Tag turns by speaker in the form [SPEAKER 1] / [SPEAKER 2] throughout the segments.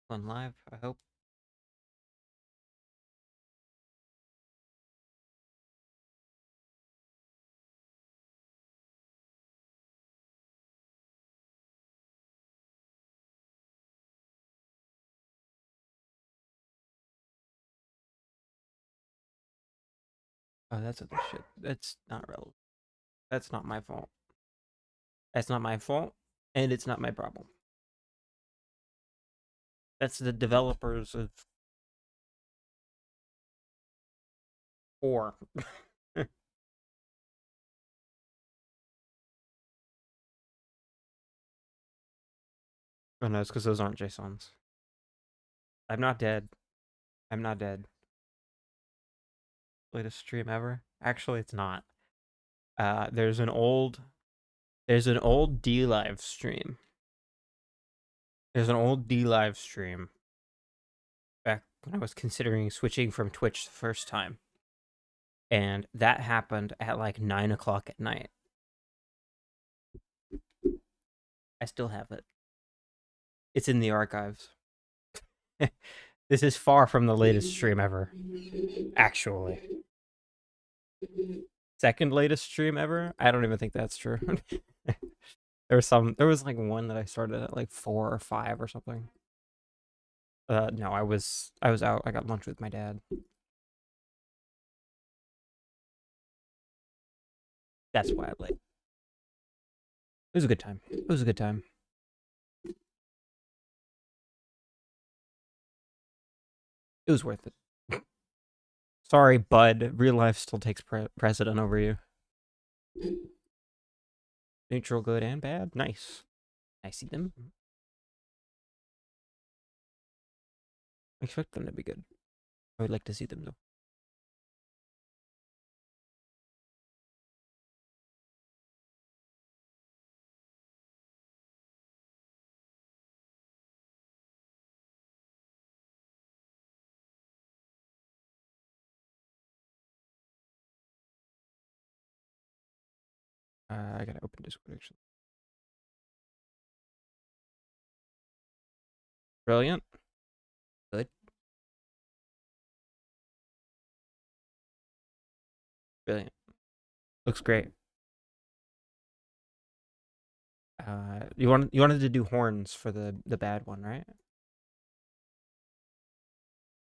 [SPEAKER 1] On live, I hope. Oh, that's other shit. That's not relevant. That's not my fault. That's not my fault, and it's not my problem. That's the developers of 4. Oh no, it's because those aren't JSONs. I'm not dead. I'm not dead. Latest stream ever? Actually, it's not. There's an old D live stream. There's an old D live stream back when I was considering switching from Twitch the first time, and that happened at like 9 o'clock at night. I still have it. It's in the archives. This is far from the latest stream ever. Actually. Second latest stream ever? I don't even think that's true. There was like one that I started at like 4 or 5 or something. No, I was out. I got lunch with my dad. That's why I'm late. It was a good time. It was a good time. It was worth it. Sorry, bud. Real life still takes precedent over you. Neutral, good, and bad. Nice. I see them. I expect them to be good. I would like to see them though. I gotta open Discord actually. Brilliant. Good. Brilliant. Looks great. You wanted to do horns for the bad one, right?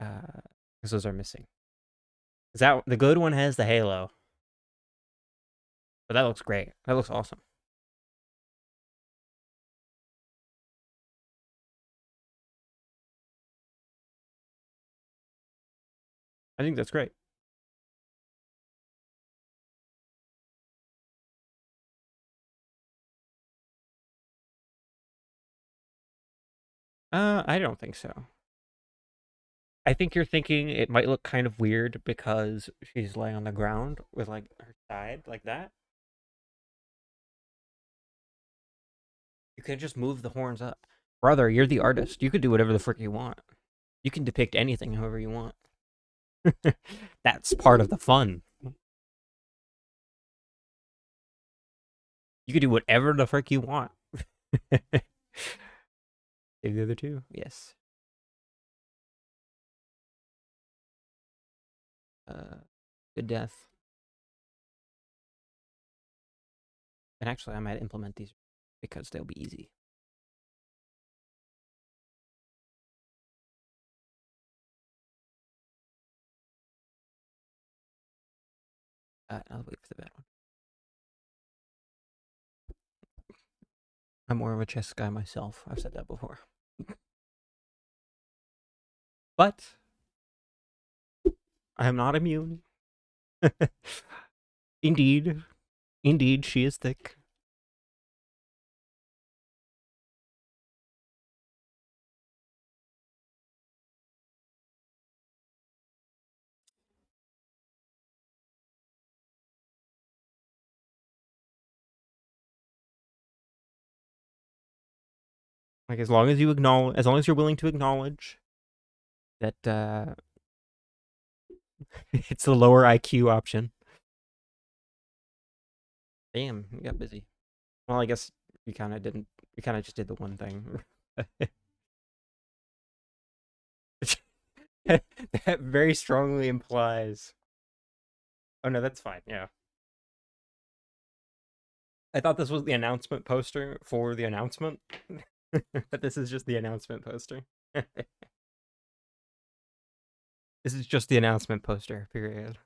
[SPEAKER 1] Because those are missing. Is that the good one has the halo? But that looks great. That looks awesome. I think that's great. I don't think so. I think you're thinking it might look kind of weird because she's laying on the ground with like her side like that. You could just move the horns up. Brother, you're the artist. You could do whatever the frick you want. You can depict anything however you want. That's part of the fun. You could do whatever the frick you want. Save the other two? Yes. Good death. And actually, I might implement these because they'll be easy. I'll wait for the bad one. I'm more of a chess guy myself. I've said that before. But I am not immune. Indeed. Indeed, she is thick. Like as long as you're willing to acknowledge that it's the lower IQ option. Damn, we got busy. Well, I guess we kind of didn't. We kind of just did the one thing. That very strongly implies. Oh no, that's fine. Yeah. I thought this was the announcement poster for the announcement, but this is just the announcement poster. This is just the announcement poster, period.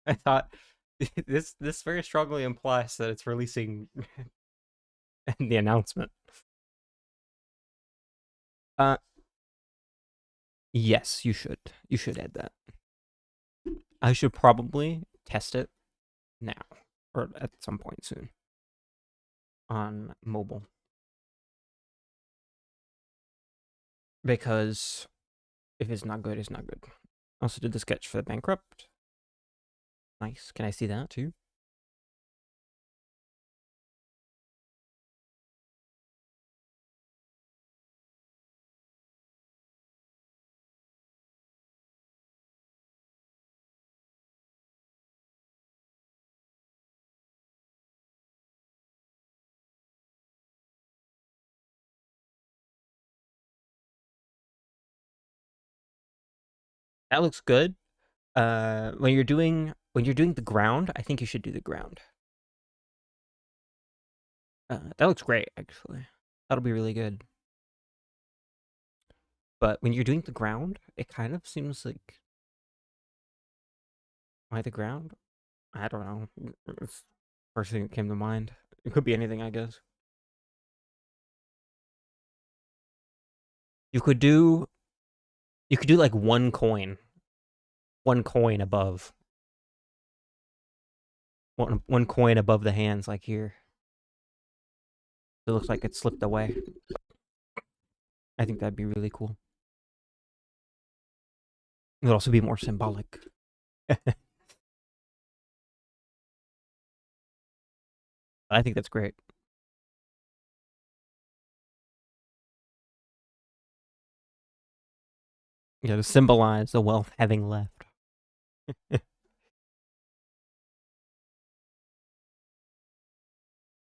[SPEAKER 1] I thought this very strongly implies that it's releasing the announcement. Uh yes, you should. You should add that. I should probably test it now or at some point soon on mobile. Because if it's not good, it's not good. I also did the sketch for the bankrupt. Nice. Can I see that too? That looks good. When you're doing the ground, I think you should do the ground. That looks great, actually. That'll be really good. But when you're doing the ground, it kind of seems like why the ground? I don't know. It's first thing that came to mind. It could be anything, I guess. You could do you could do like one coin above, one coin above the hands, like here. It looks like it slipped away. I think that'd be really cool. It would also be more symbolic. I think that's great. Yeah, to symbolize the wealth having left.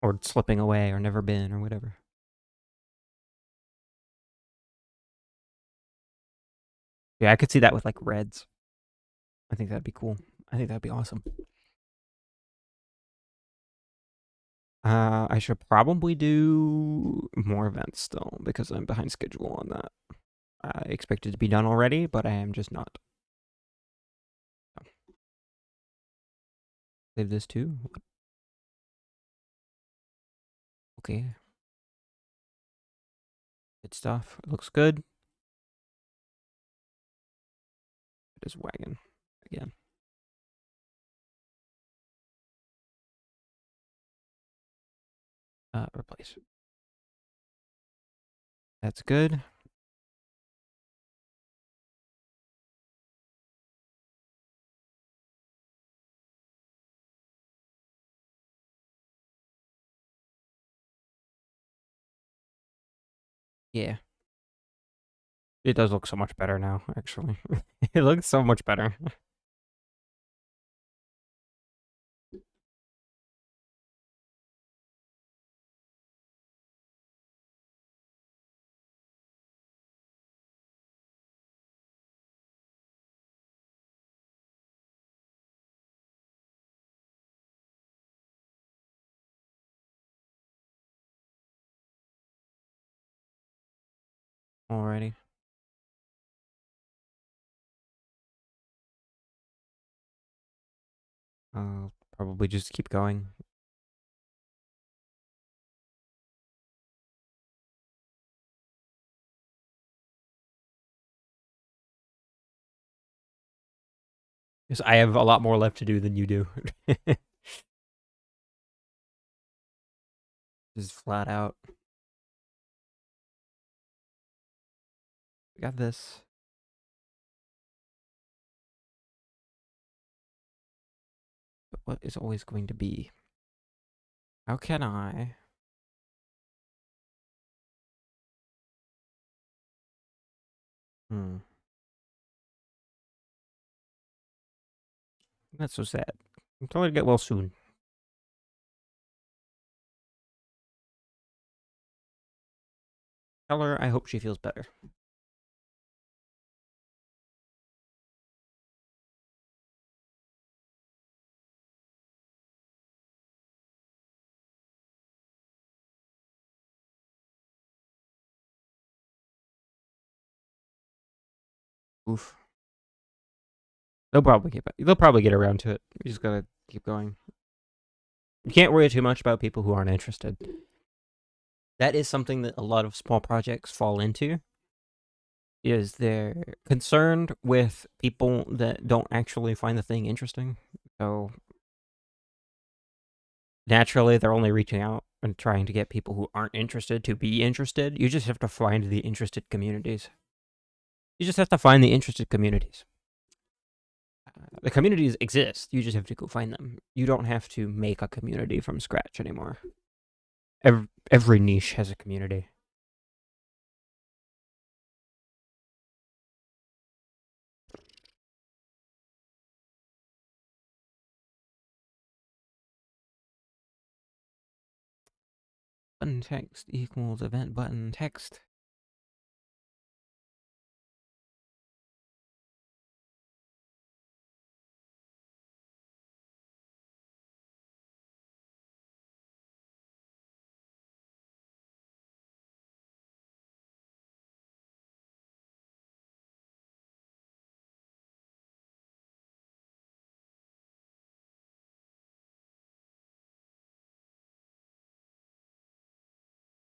[SPEAKER 1] Or slipping away or never been or whatever. Yeah, I could see that with like reds. I think that'd be cool. I think that'd be awesome. I should probably do more events still because I'm behind schedule on that. I expect it to be done already, but I am just not. Save this too. Okay. Good stuff. It looks good. It is wagon again. Replace. That's good. Yeah. It does look so much better now, actually. It looks so much better. Alrighty. I'll probably just keep going. Because I have a lot more left to do than you do. Just flat out. We got this. But what is always going to be? How can I? Hmm. That's so sad. I'm telling her to get well soon. Tell her I hope she feels better. Oof. They'll probably get around to it. You just gotta keep going. You can't worry too much about people who aren't interested. That is something that a lot of small projects fall into. Is they're concerned with people that don't actually find the thing interesting. So naturally, they're only reaching out and trying to get people who aren't interested to be interested. You just have to find the interested communities. You just have to find the interested communities. The communities exist. You just have to go find them. You don't have to make a community from scratch anymore. Every niche has a community. Button text equals event button text.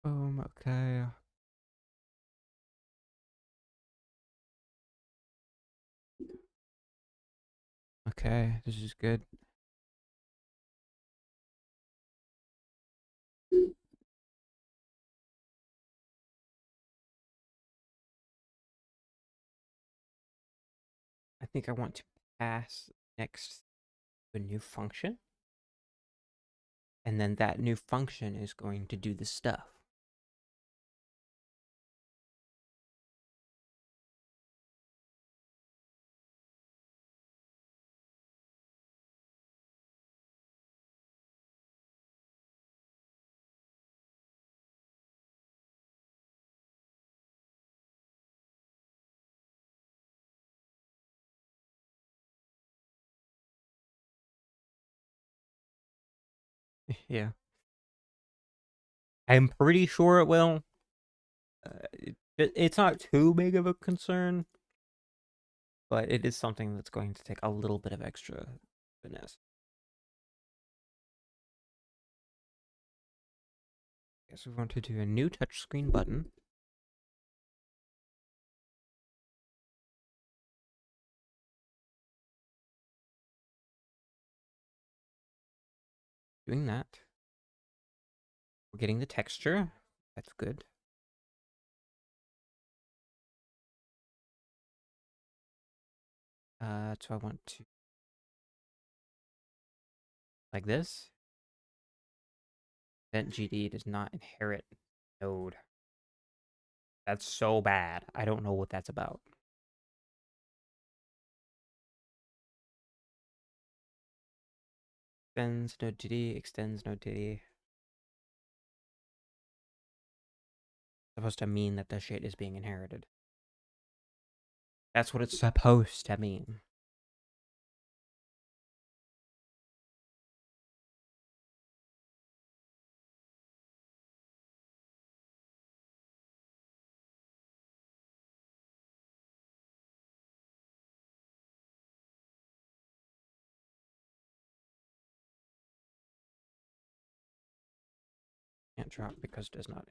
[SPEAKER 1] Boom. Okay. Okay. This is good. I think I want to pass next to a new function, and then that new function is going to do the stuff. Yeah. I'm pretty sure it will. It's not too big of a concern, but it is something that's going to take a little bit of extra finesse. Okay, so we want to do a new touchscreen button. Doing that. We're getting the texture. That's good. So I want to like this. Event GD does not inherit node. That's so bad. I don't know what that's about. Extends node GD, extends node GD. Supposed to mean that the shit is being inherited. That's what it's supposed to mean. Can't drop because it does not.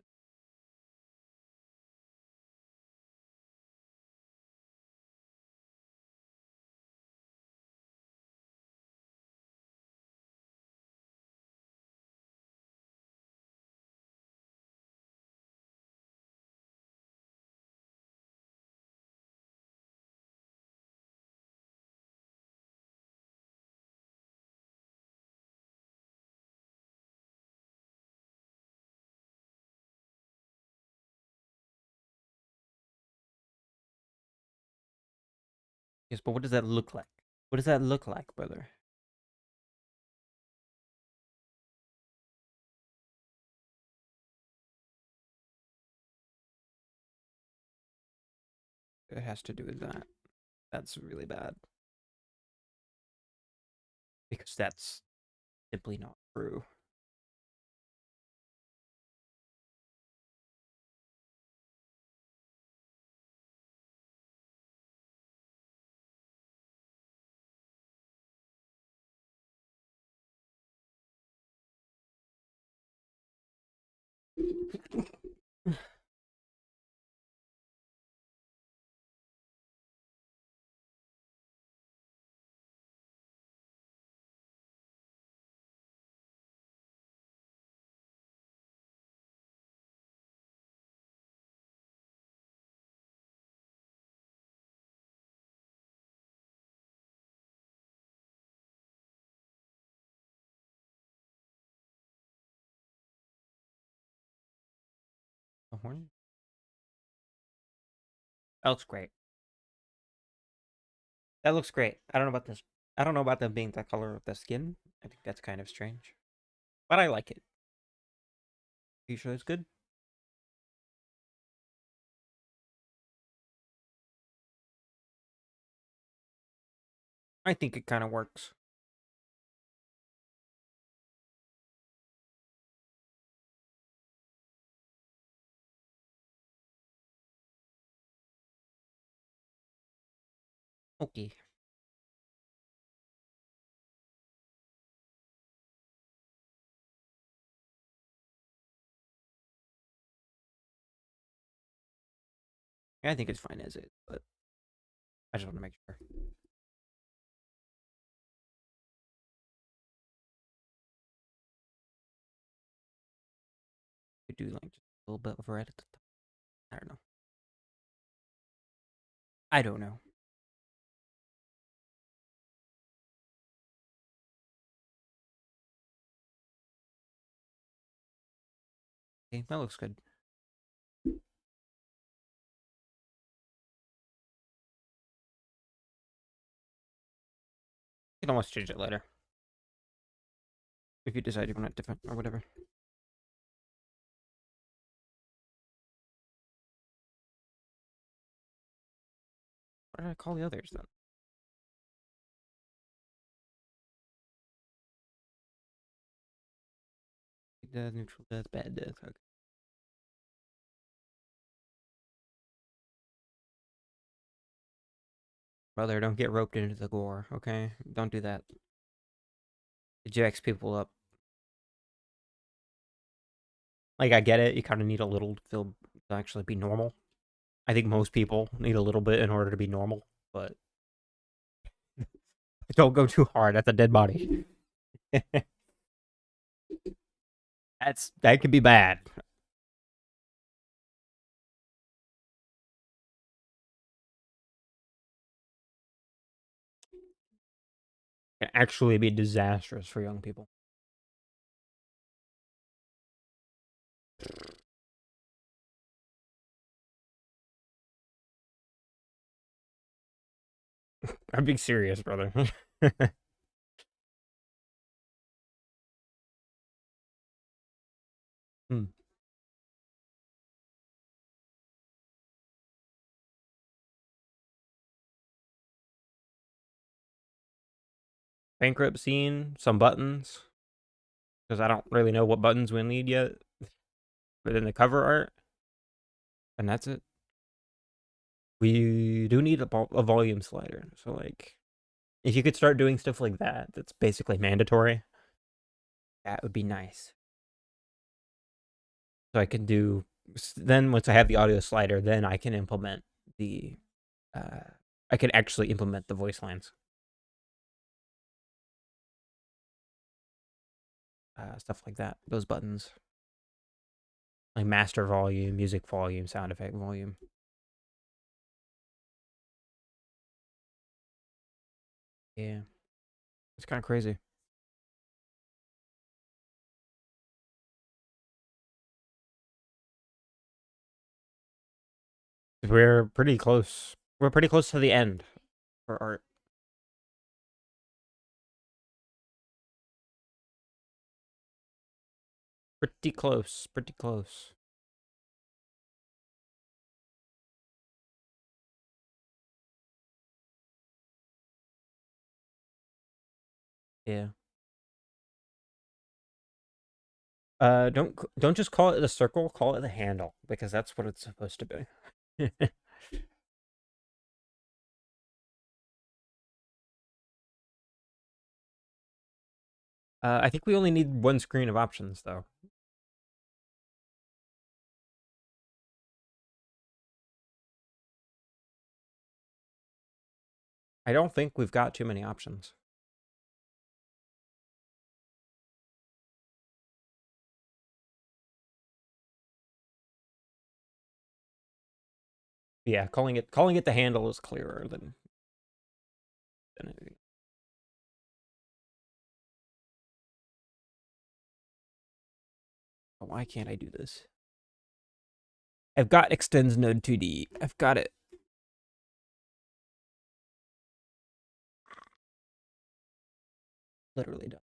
[SPEAKER 1] Yes, but what does that look like? What does that look like, brother? It has to do with that. That's really bad. Because that's simply not true. That looks great. That looks great. I don't know about this. I don't know about them being the color of the skin. I think that's kind of strange, but I like it. Are you sure it's good? I think it kind of works. Okay. I think it's fine as it, but I just want to make sure. We do like just a little bit of red at the top. I don't know. I don't know. Okay, that looks good. You can always change it later if you decide you want it different or whatever. What did I call the others then? Death, neutral death, bad death. Okay. Brother, don't get roped into the gore, okay? Don't do that. It jacks people up. Like, I get it. You kind of need a little to feel to actually be normal. I think most people need a little bit in order to be normal, but don't go too hard. That's a dead body. That could be bad. Can actually be disastrous for young people. I'm being serious, brother. Hmm. Bankrupt scene, some buttons, because I don't really know what buttons we need yet. But then the cover art, and that's it. We do need a volume slider. So, like, if you could start doing stuff like that, that's basically mandatory. That would be nice. So I can do. Then once I have the audio slider, then I can implement the. I can actually implement the voice lines. Stuff like that. Those buttons, like master volume, music volume, sound effect volume. Yeah, it's kind of crazy. We're pretty close. We're pretty close to the end for art. Pretty close. Pretty close. Yeah. Don't just call it the circle. Call it the handle because that's what it's supposed to be. I think we only need one screen of options though. I don't think we've got too many options. Yeah, calling it the handle is clearer than anything. Why can't I do this? I've got extends node 2D. I've got it. Literally done.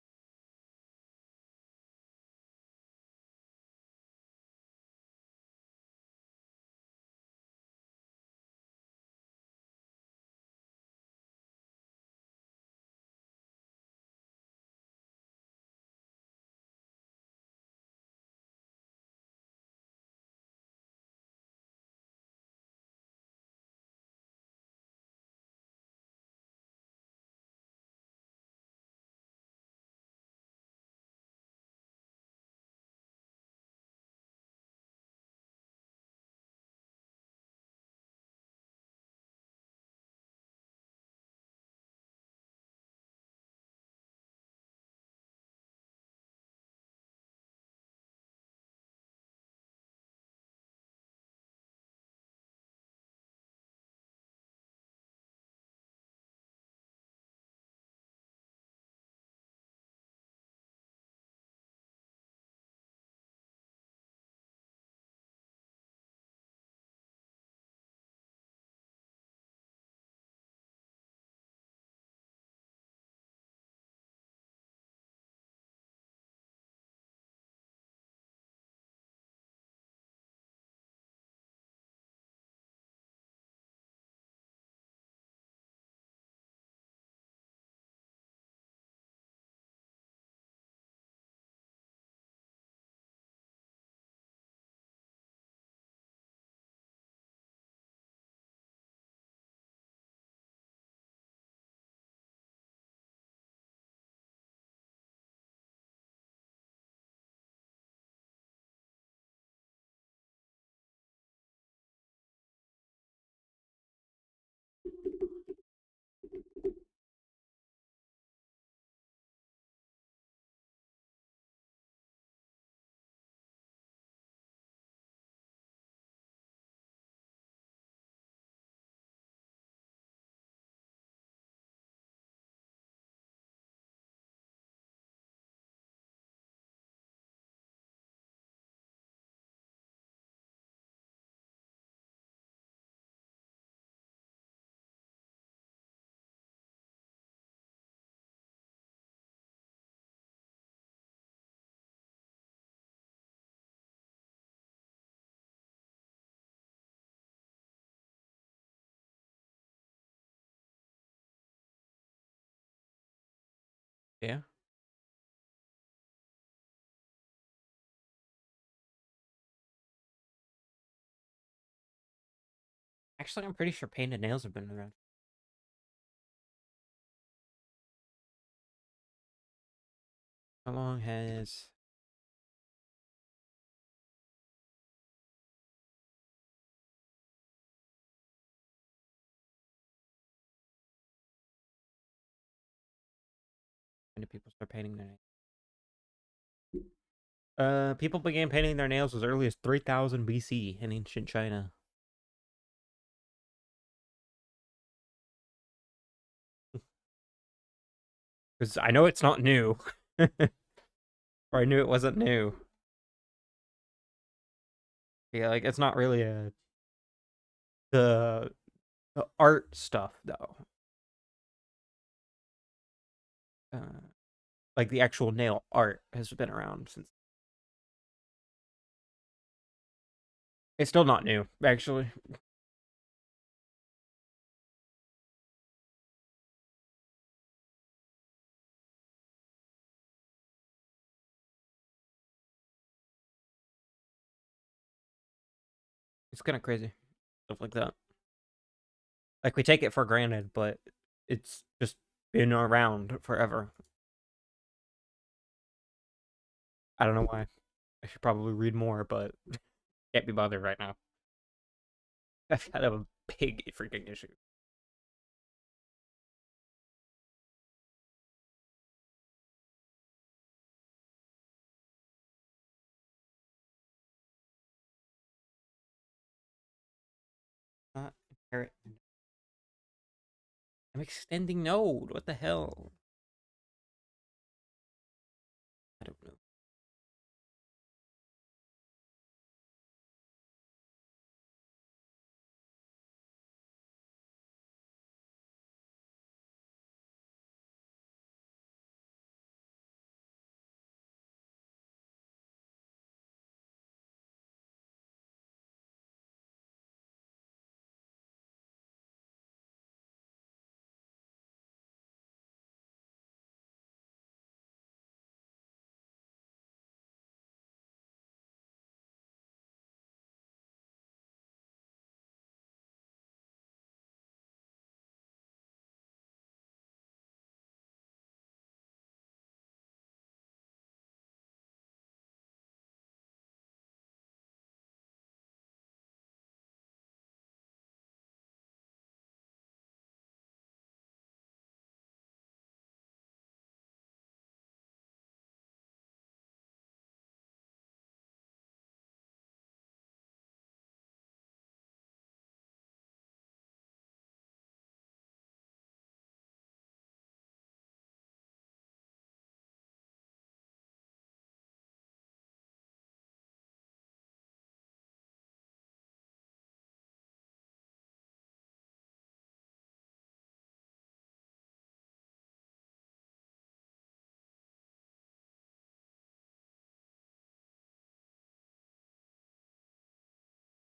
[SPEAKER 1] Yeah. Actually, I'm pretty sure painted nails have been around. How long has when did people start painting their nails? People began painting their nails as early as 3000 BC in ancient China. Because I know it's not new. Or I knew it wasn't new. Yeah, like it's not really the the art stuff though. Like the actual nail art has been around since. It's still not new, actually. It's kind of crazy stuff like that. Like we take it for granted, but it's just been around forever. I don't know why. I should probably read more, but can't be bothered right now. I've had a big freaking issue. I'm extending node. What the hell? I don't know.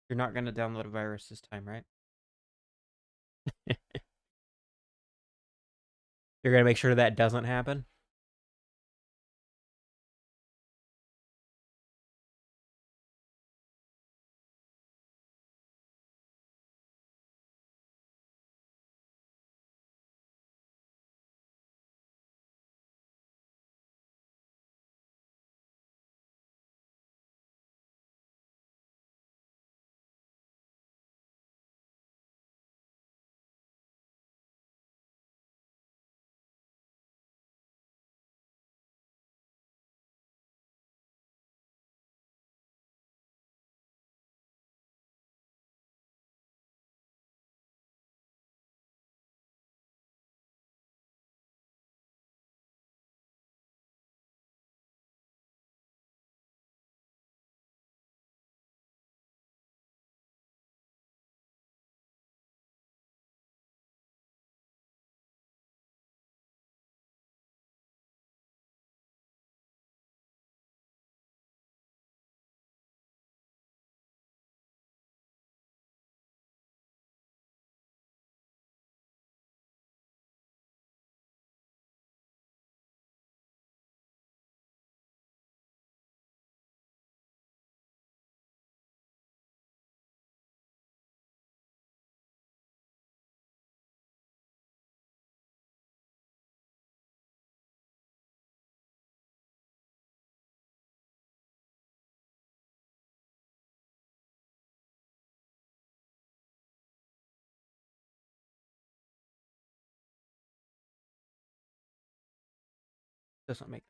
[SPEAKER 1] You're not gonna download a virus this time, right? You're gonna make sure that doesn't happen? Doesn't make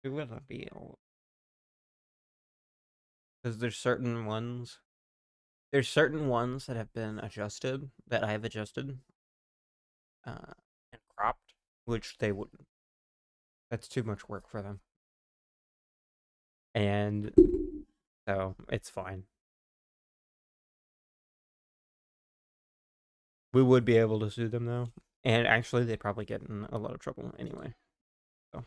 [SPEAKER 1] it wouldn't be all because there's certain ones that have been adjusted that I have adjusted and cropped, which they wouldn't. That's too much work for them. And so it's fine. We would be able to sue them though. And actually they'd probably get in a lot of trouble anyway. So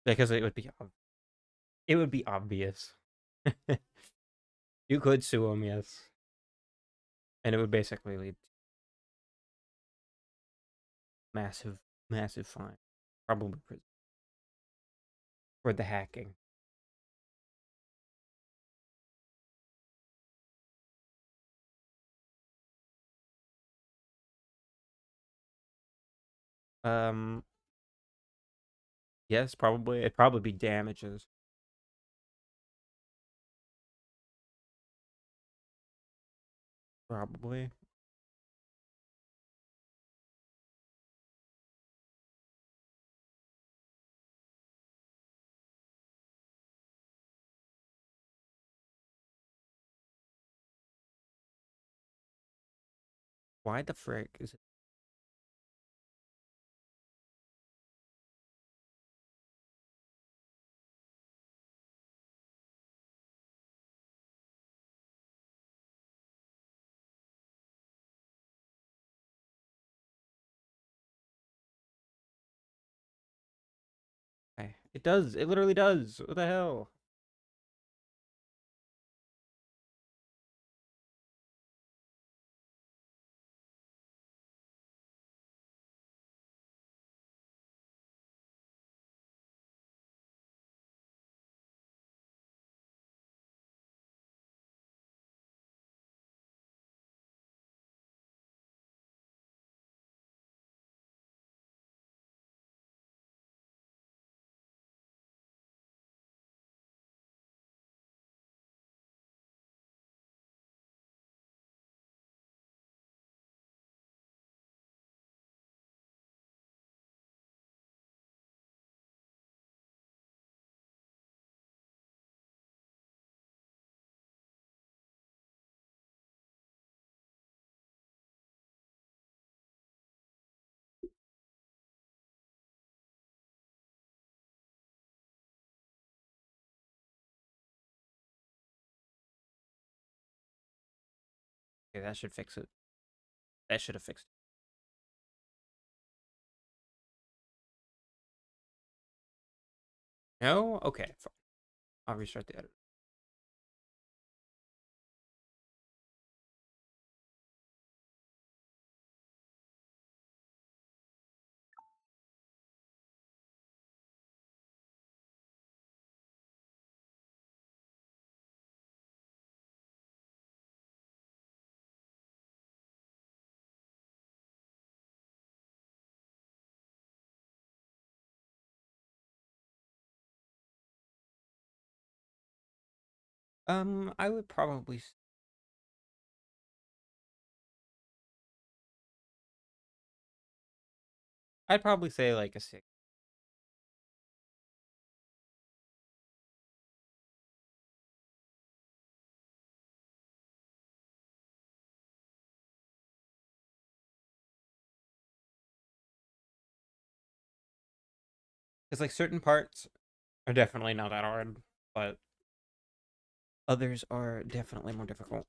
[SPEAKER 1] because it would be obvious. You could sue them, yes. And it would basically lead to massive, massive fine. Probably prison for the hacking. Um yes, probably it'd probably be damages. Probably. Why the frick is it? It does. It literally does. What the hell? Okay, that should fix it. That should have fixed it. No? Okay, fine. I'll restart the edit. I would probably. I'd probably say like a 6. Because like certain parts are definitely not that hard, but others are definitely more difficult.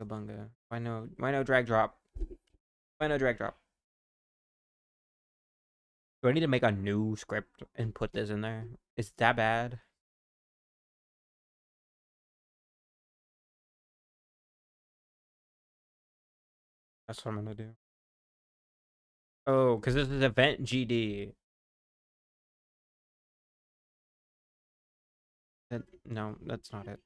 [SPEAKER 1] Kabunga. Why no drag drop? Why no drag drop? Do I need to make a new script and put this in there? Is that bad? That's what I'm gonna do. Oh, because this is event GD. No, that's not it.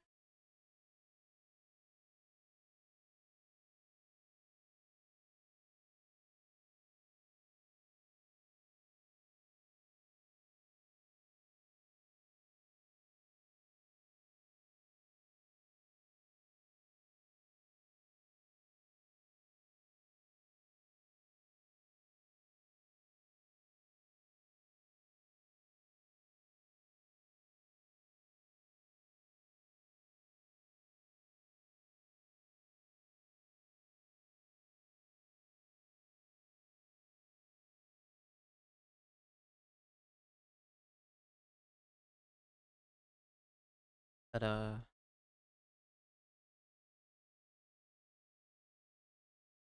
[SPEAKER 1] But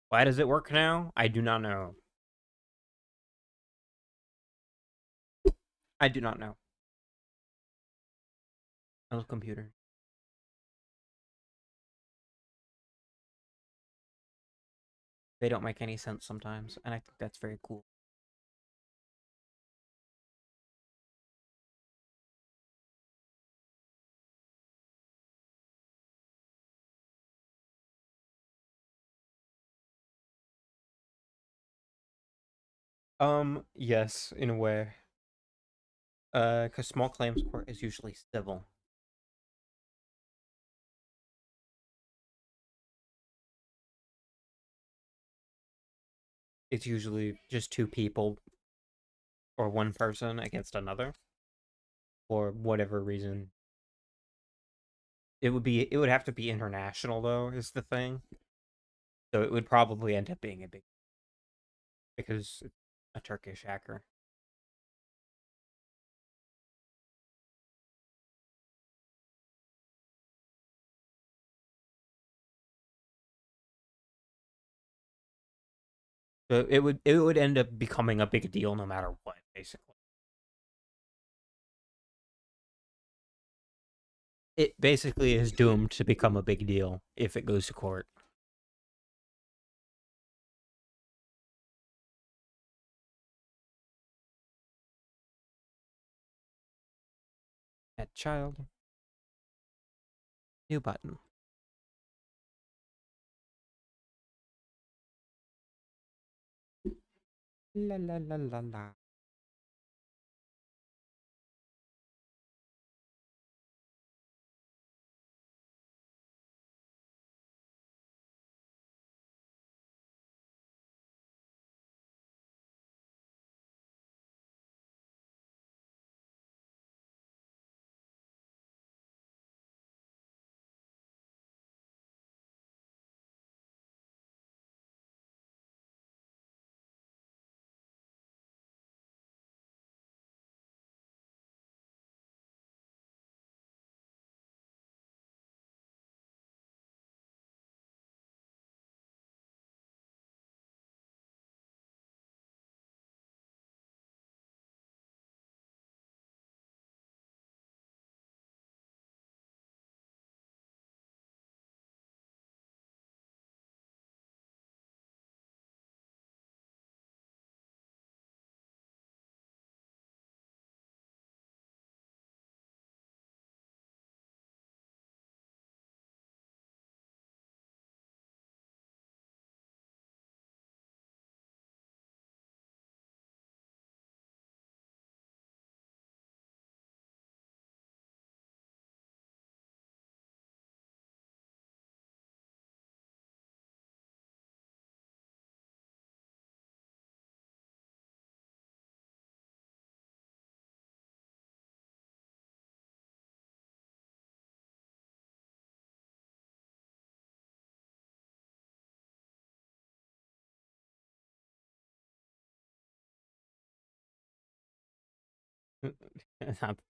[SPEAKER 1] why does it work now? I do not know. I do not know. I love computer. They don't make any sense sometimes, and I think that's very cool. Yes, in a way. Because small claims court is usually civil. it's usually just two people or one person against another for whatever reason. It would have to be international though, is the thing. So it would probably end up being a big because it's a Turkish hacker. So it would end up becoming a big deal no matter what, basically. It basically is doomed to become a big deal if it goes to court. Add child. New button. La la la la la.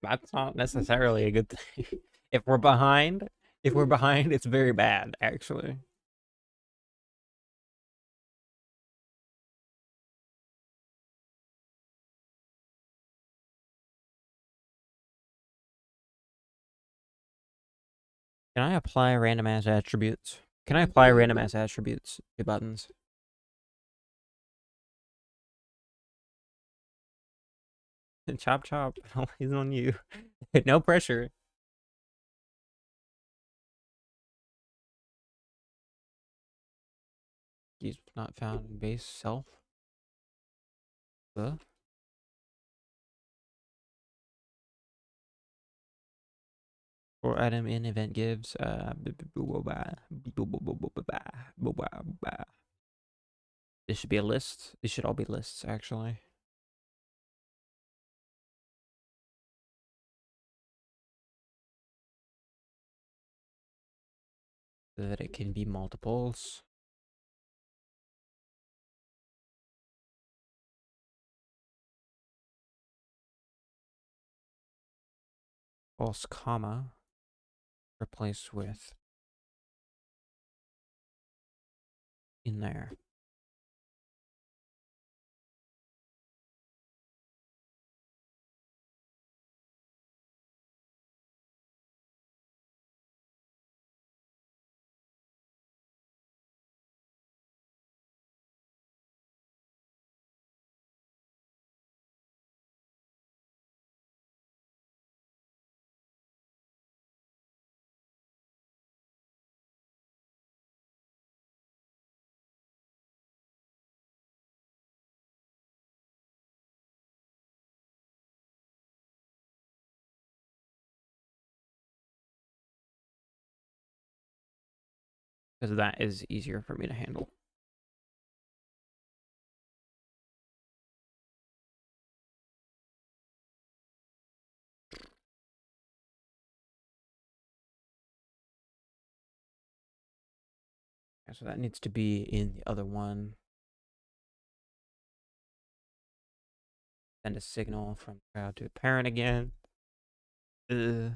[SPEAKER 1] That's not necessarily a good thing. If we're behind, if we're behind, it's very bad, actually. Can I apply random ass attributes? Can I apply random ass attributes to buttons? Chop chop. He's on you. No pressure. He's not found in base self. The or item in event gives this should be a list. These should all be lists, actually. So that it can be multiples. False comma replaced with in there. Because that is easier for me to handle. So that needs to be in the other one. Send a signal from child to parent again. Ugh.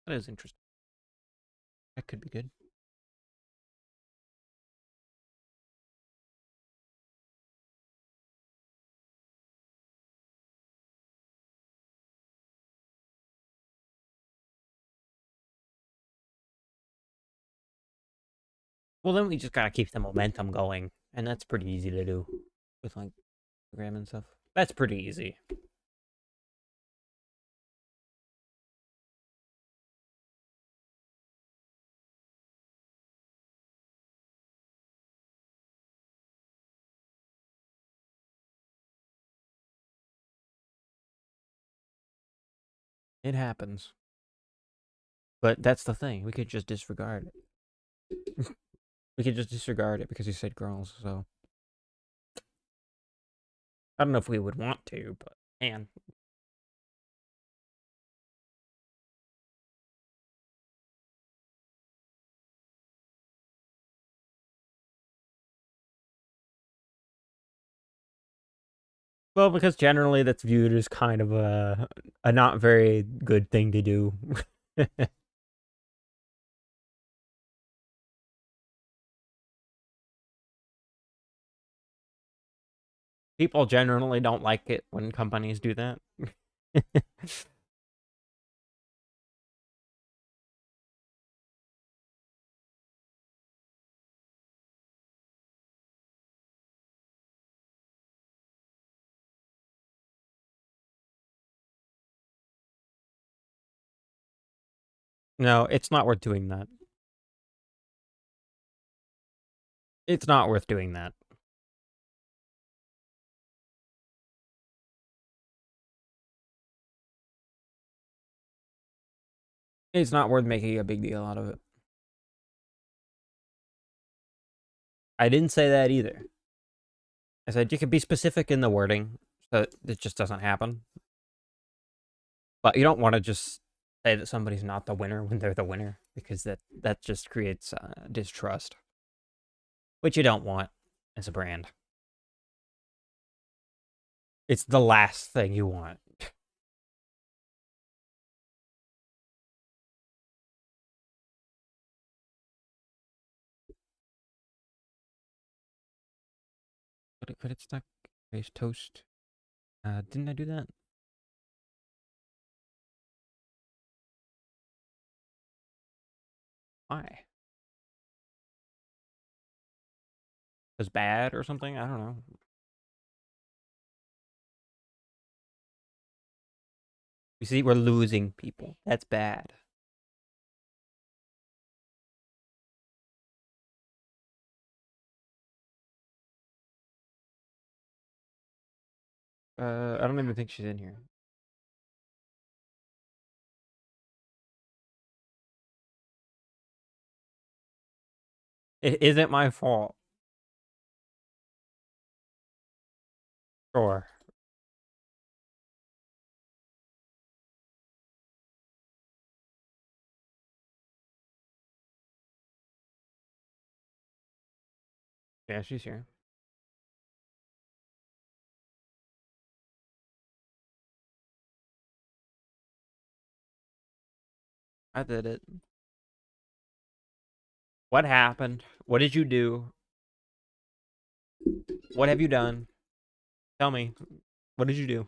[SPEAKER 1] That is interesting. That could be good. Well, then we just gotta keep the momentum going, and that's pretty easy to do with like Instagram and stuff. That's pretty easy. It happens. But that's the thing. We could just disregard it. We could just disregard it because you said girls, so I don't know if we would want to, but man. Well, because generally that's viewed as kind of a not very good thing to do. People generally don't like it when companies do that. No, it's not worth doing that. It's not worth doing that. It's not worth making a big deal out of it. I didn't say that either. I said you could be specific in the wording so it just doesn't happen. But you don't want to just say that somebody's not the winner when they're the winner because that just creates distrust, which you don't want as a brand. It's the last thing you want. Could it stuck? Face toast. Didn't I do that? Why? Was bad or something? I don't know. You see, we're losing people. That's bad. I don't even think she's in here. It isn't my fault. Sure. Yeah, she's here. I did it. What happened? What did you do? What have you done? Tell me. What did you do?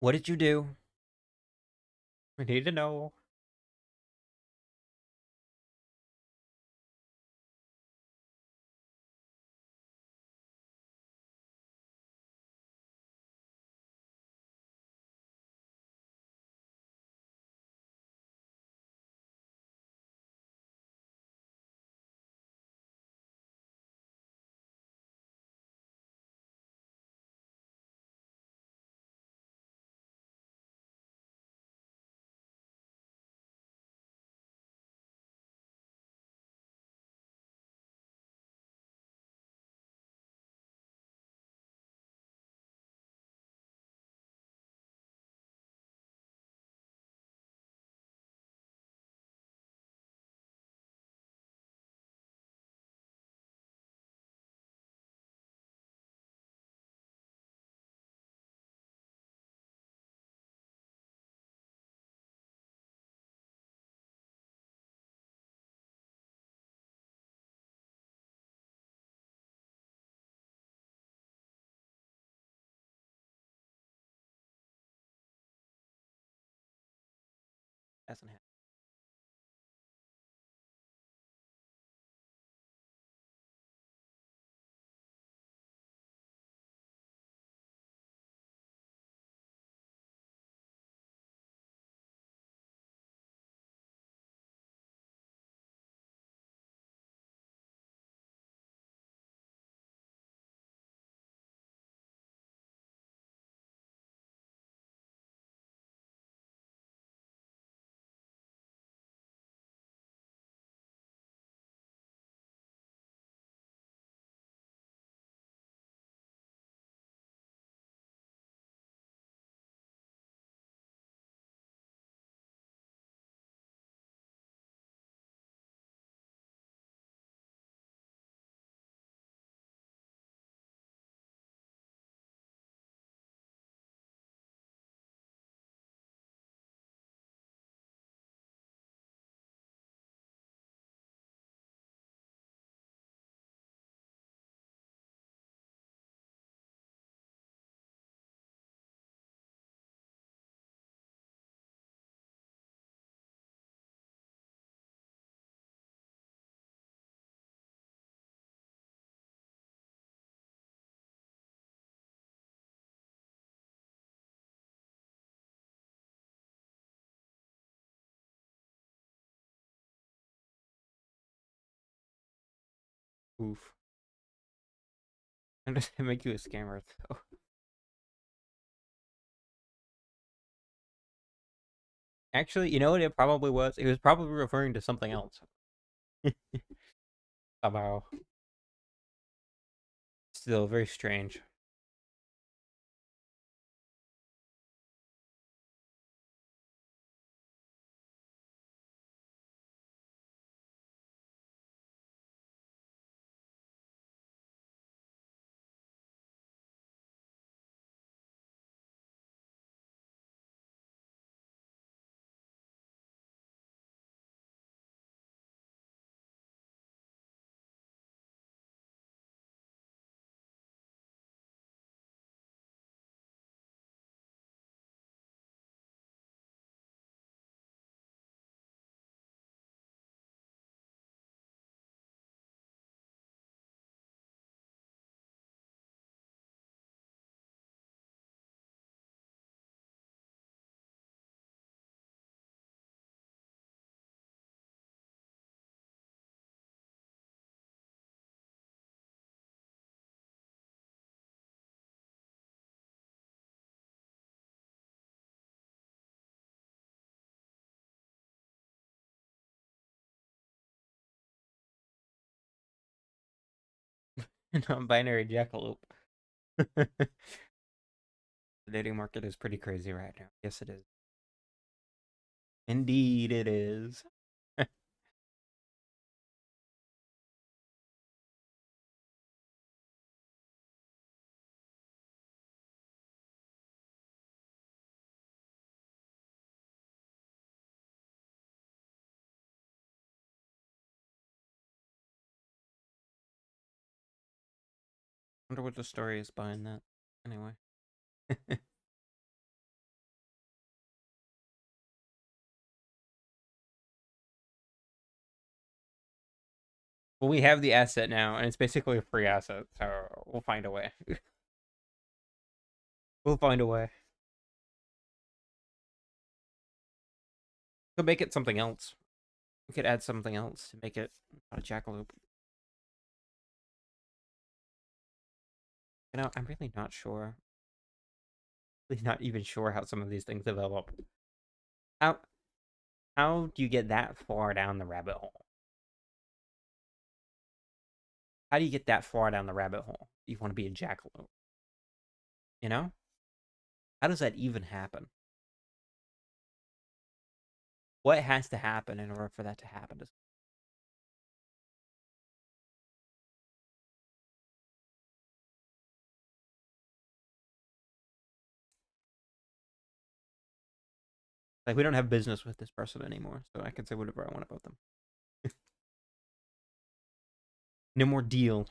[SPEAKER 1] What did you do? We need to know. Hasn't happened. Oof. I'm just gonna make you a scammer though. Actually, you know what it probably was? It was probably referring to something else. Somehow. Still very strange. Non-binary jackalope. The dating market is pretty crazy right now. Yes, it is. Indeed, it is. Wonder what the story is behind that. Anyway. Well, we have the asset now, and it's basically a free asset, so we'll find a way. We'll find a way. We'll make it something else. We could add something else to make it not a jackalope. You know, I'm really not sure. Really not even sure how some of these things develop. How how do you get that far down the rabbit hole? How do you get that far down the rabbit hole? You want to be a jackalope. You know? How does that even happen? What has to happen in order for that to happen? Like, we don't have business with this person anymore, so I can say whatever I want about them. No more deal.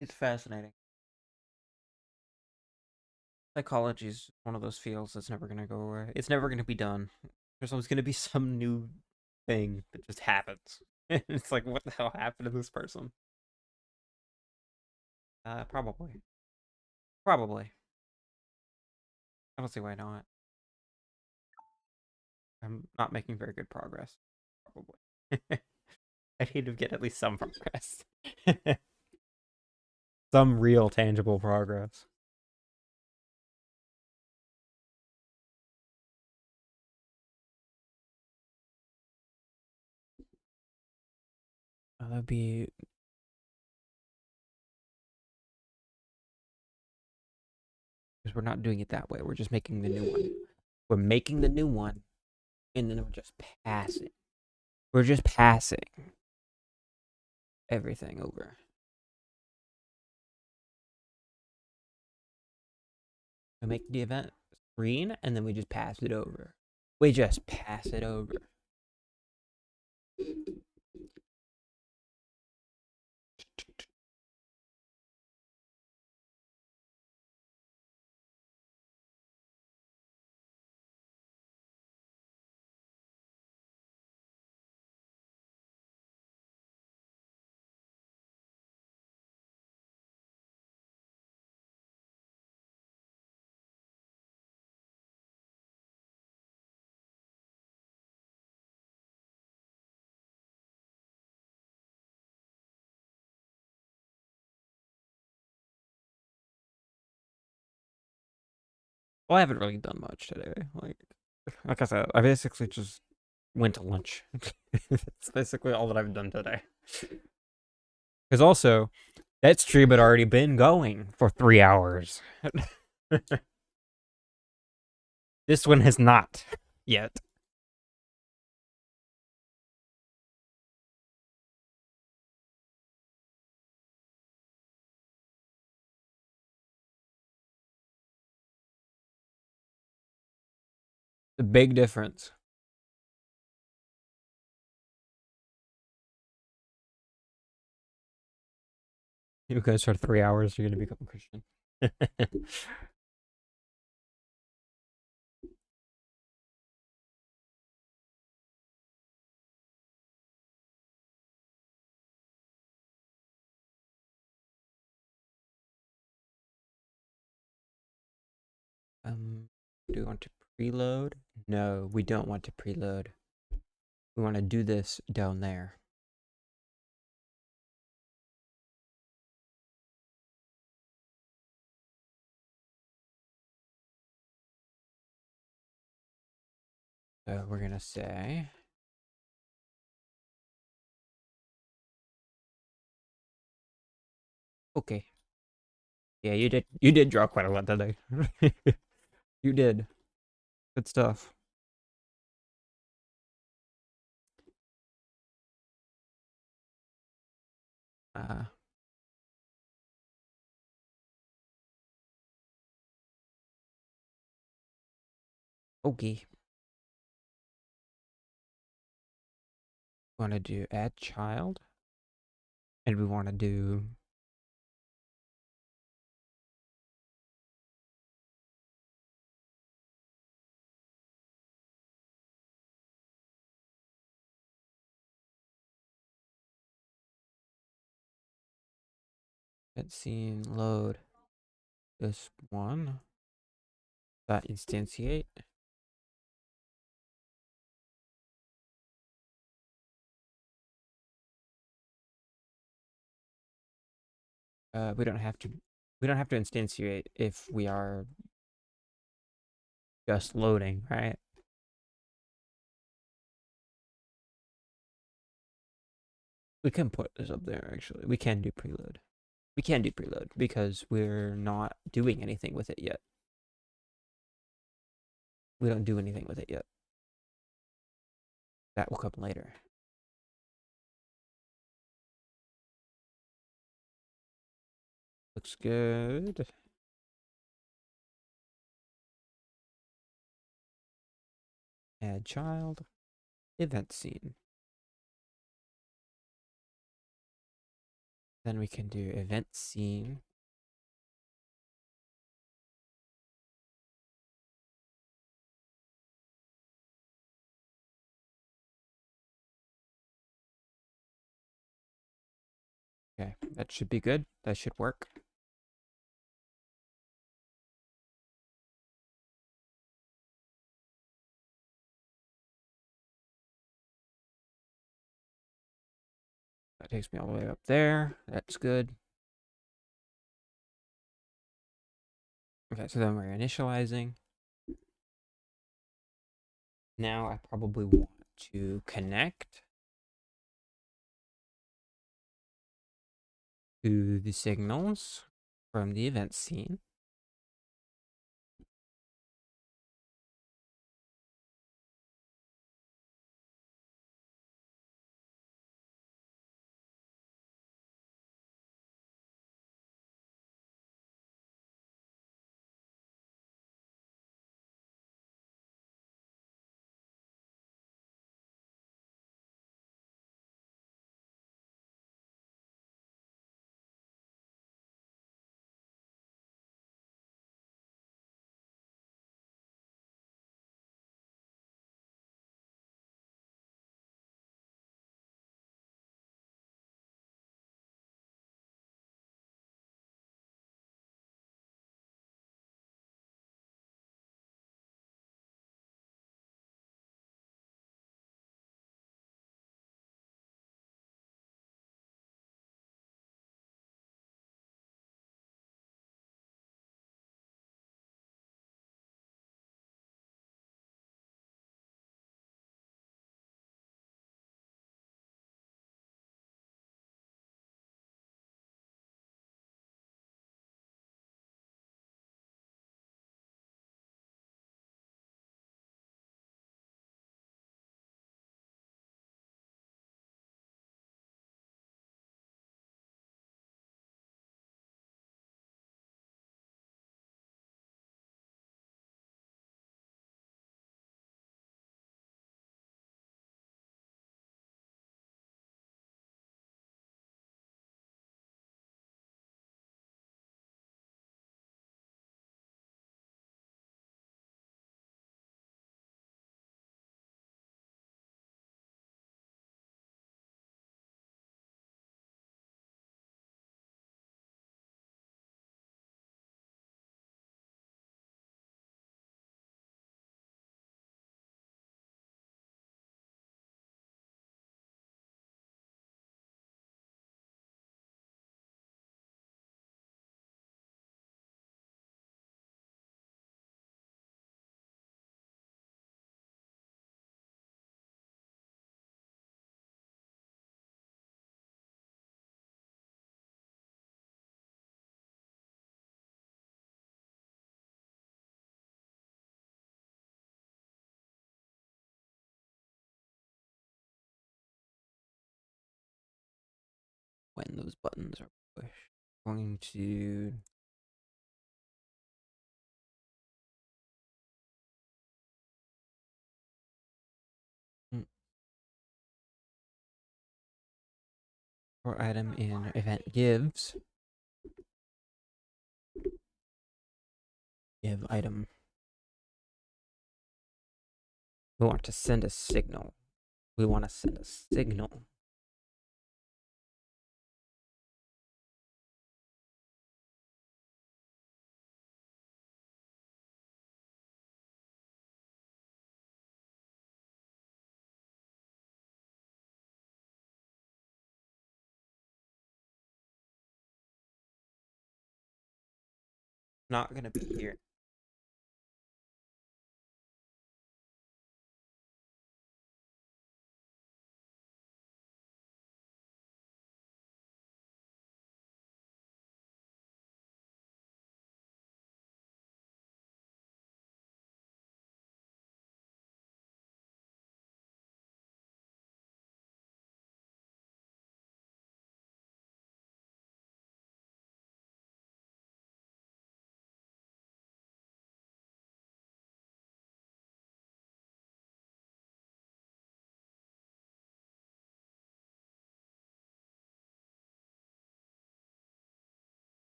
[SPEAKER 1] It's fascinating. Psychology is one of those fields that's never going to go away. It's never going to be done. There's always going to be some new thing that just happens. It's like, what the hell happened to this person? Probably. Probably. I don't see why not. I'm not making very good progress. Probably. I need to get at least some progress. Some real tangible progress. That'd be because we're not doing it that way. We're just making the new one. We're making the new one, and then we're just passing. We're just passing everything over. We make the event screen, and then we just pass it over. We just pass it over. Well, I haven't really done much today. Like I said, I basically just went to lunch. That's basically all that I've done today. Because also, that stream had already been going for 3 hours. This one has not yet. The big difference. You guys for 3 hours, you're gonna become a Christian. Do we want to preload? No, we don't want to preload. We want to do this down there. So we're gonna say okay. Yeah, you did draw quite a lot today. You did. Good stuff. Okay. Want to do add child, and we want to do let's see load this one. That instantiate. We don't have to instantiate if we are just loading, right? We can put this up there actually. We can do preload. We can do preload because we're not doing anything with it yet. We don't do anything with it yet. That will come later. Looks good. Add child. Event scene. Then we can do event scene. Okay, that should be good. That should work. That takes me all the way up there. That's good. Okay, so then we're initializing. Now I probably want to connect to the signals from the event scene. when those buttons are pushed. I'm going to for item in event gives. Give item. We want to send a signal. We want to send a signal. Not gonna be here.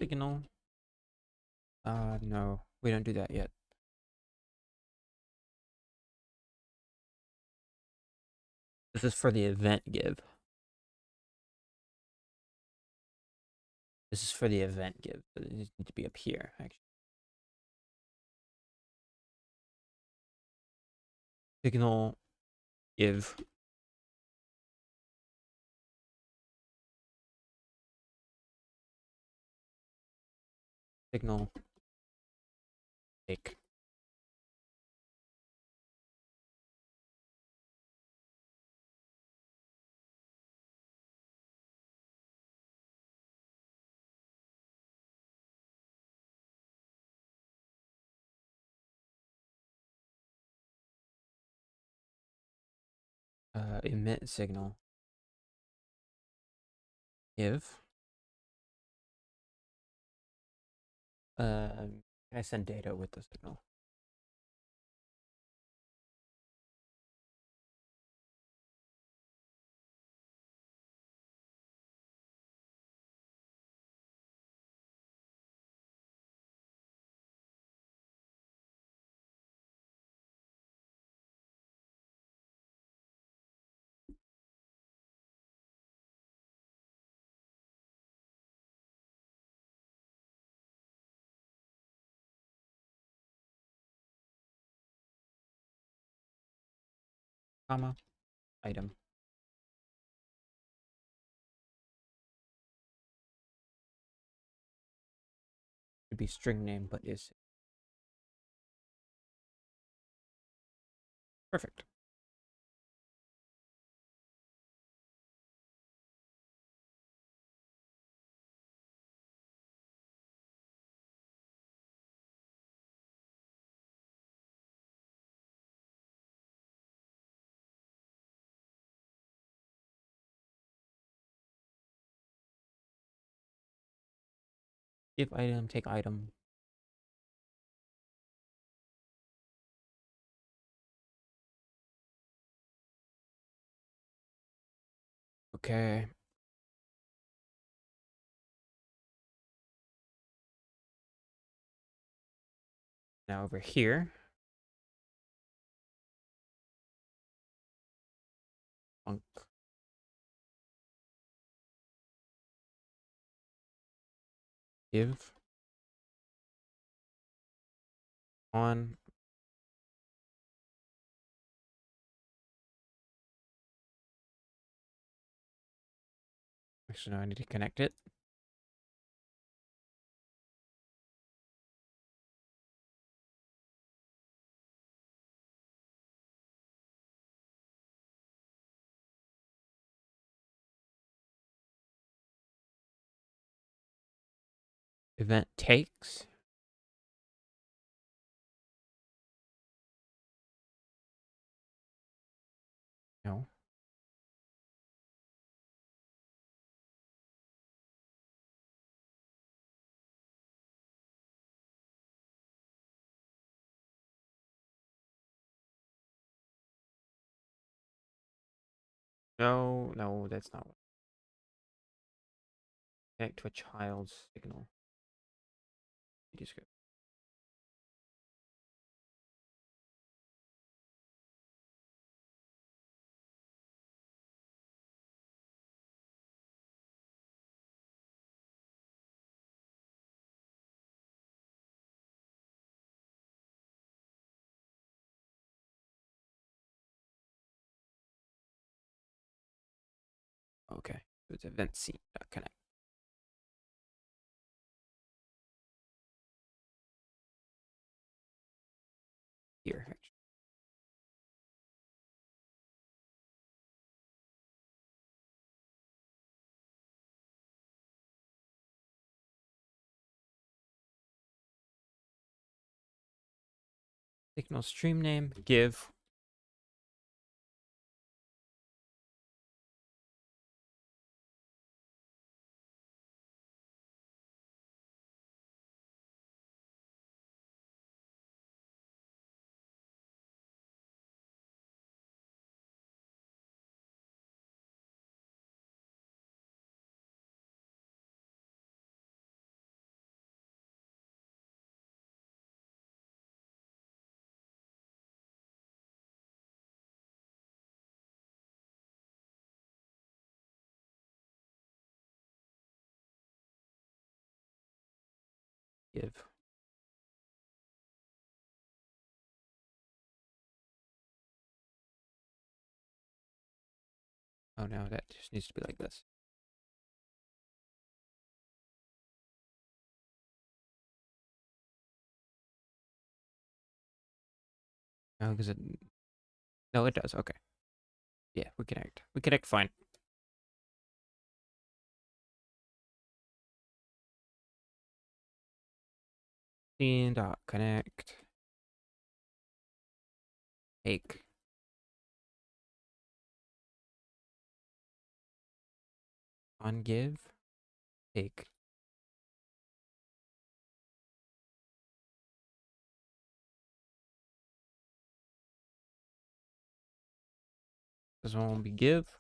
[SPEAKER 1] Signal. No, we don't do that yet. This is for the event give. This is for the event give. It needs to be up here, actually. Signal give. Signal take. Emit signal. Give. Can I send data with the signal? Comma. Item. Should be string name, but is perfect. Give item, take item. Okay. Now over here. Func. Give. On. Actually, no, I need to connect it. Event takes. No. No, no, that's not what. Connect to a child's signal. Media script. Okay. So it's event scene. Connect. Here. Actually. Signal stream name. Give. Give. Oh no, that just needs to be like this. No, because it. No, it does. Okay. Yeah, we connect. We connect fine. Scene dot connect. Take. On give, take. This one will be give.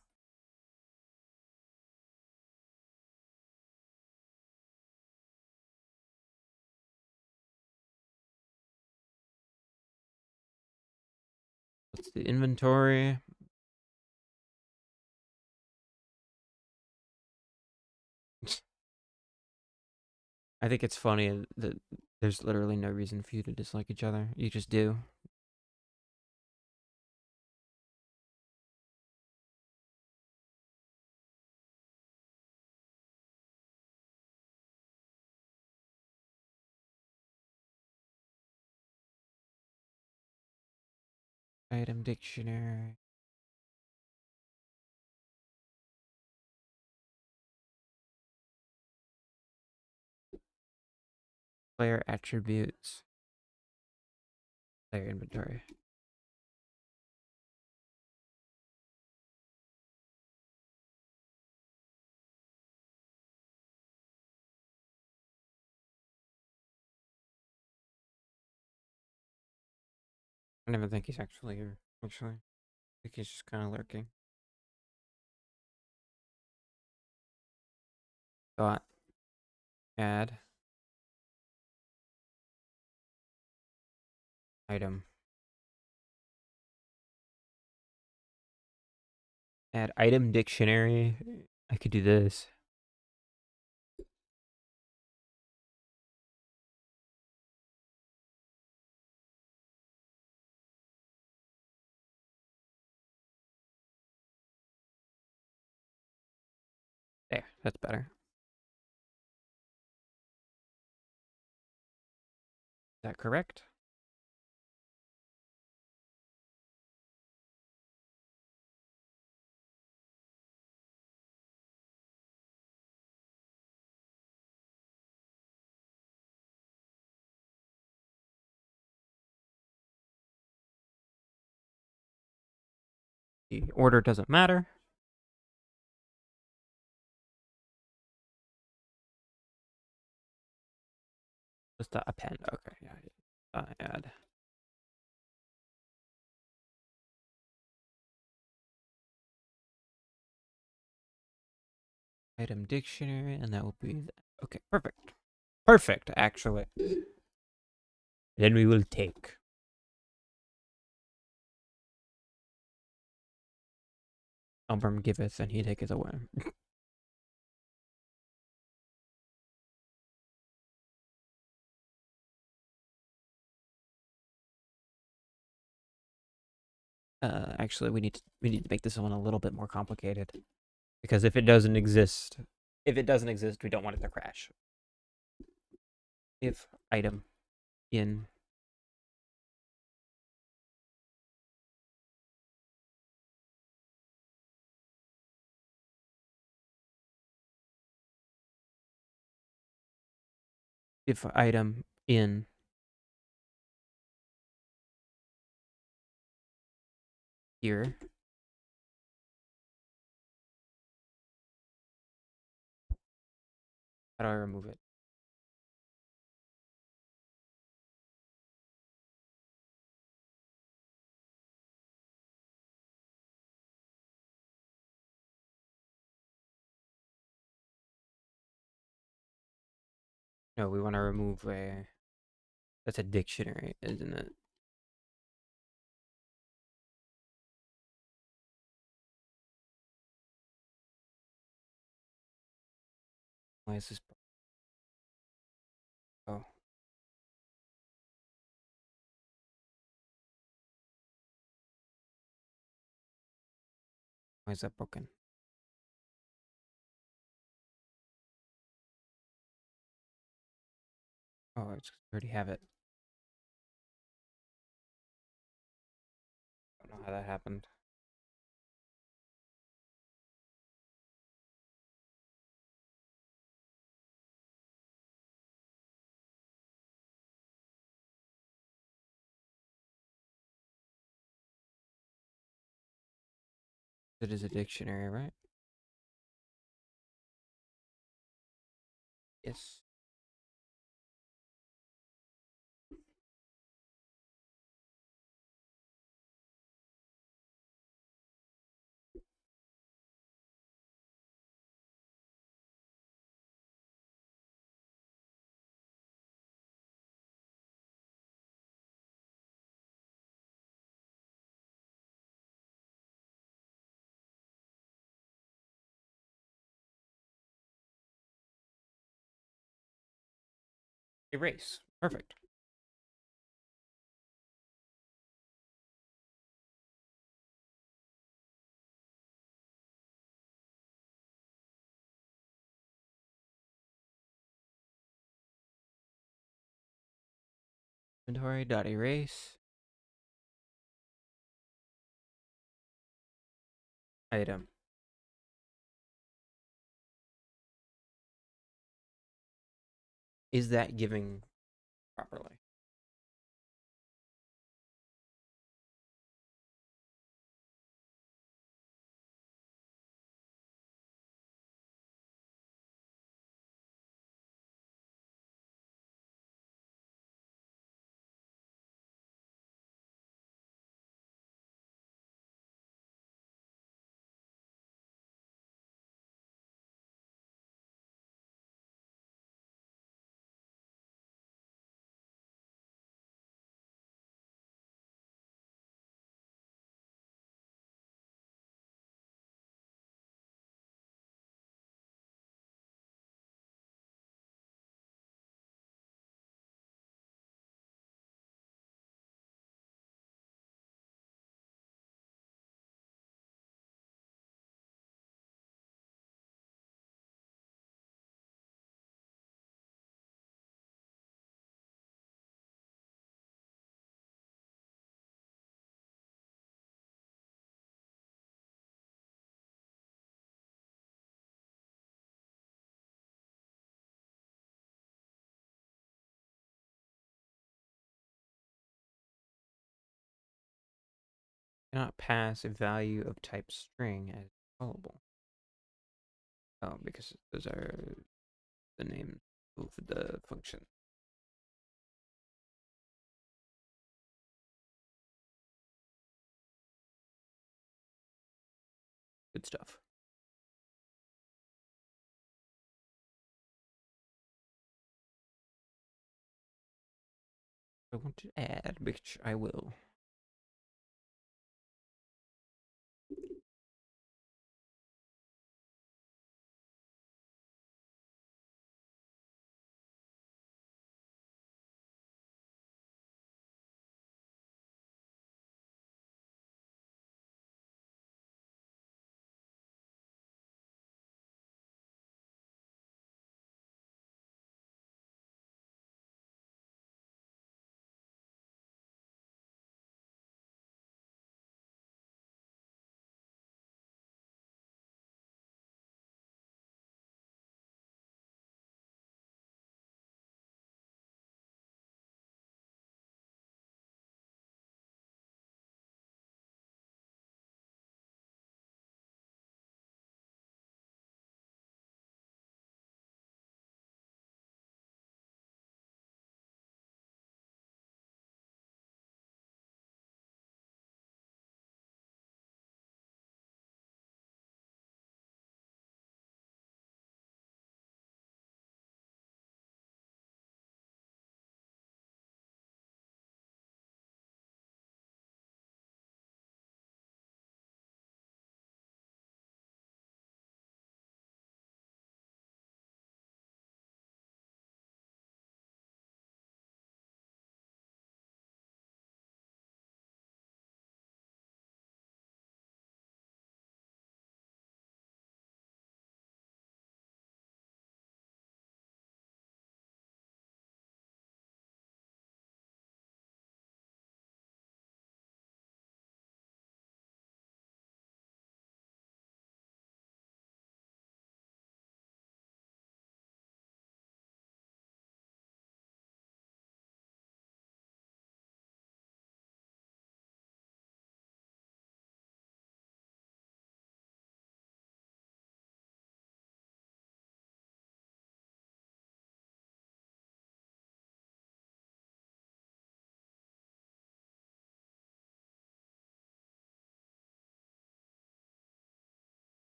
[SPEAKER 1] What's the inventory? I think it's funny that there's literally no reason for you to dislike each other. You just do. Item dictionary. Player attributes. Player inventory. I never think he's actually here, actually. I think he's just kind of lurking. Dot. Add. Item. Add item dictionary. I could do this. There, that's better. Is that correct? The order doesn't matter. Just append. Okay, yeah. Add. Item dictionary, and that will be that. Okay, perfect. Perfect, actually. Then we will take. Album giveth, and he taketh away. Actually, we need to make this one a little bit more complicated, because if it doesn't exist, we don't want it to crash. If item in if item in here, how do I remove it? No, we want to remove a. That's a dictionary, isn't it? Why is this? Oh. Why is that broken? Oh, I already have it. I don't know how that happened. It is a dictionary, right? Yes. Erase. Perfect. Inventory dot erase. Item. Is that giving properly? Cannot pass a value of type string as callable. Oh, because those are the names of the function. Good stuff. I want to add, which I will.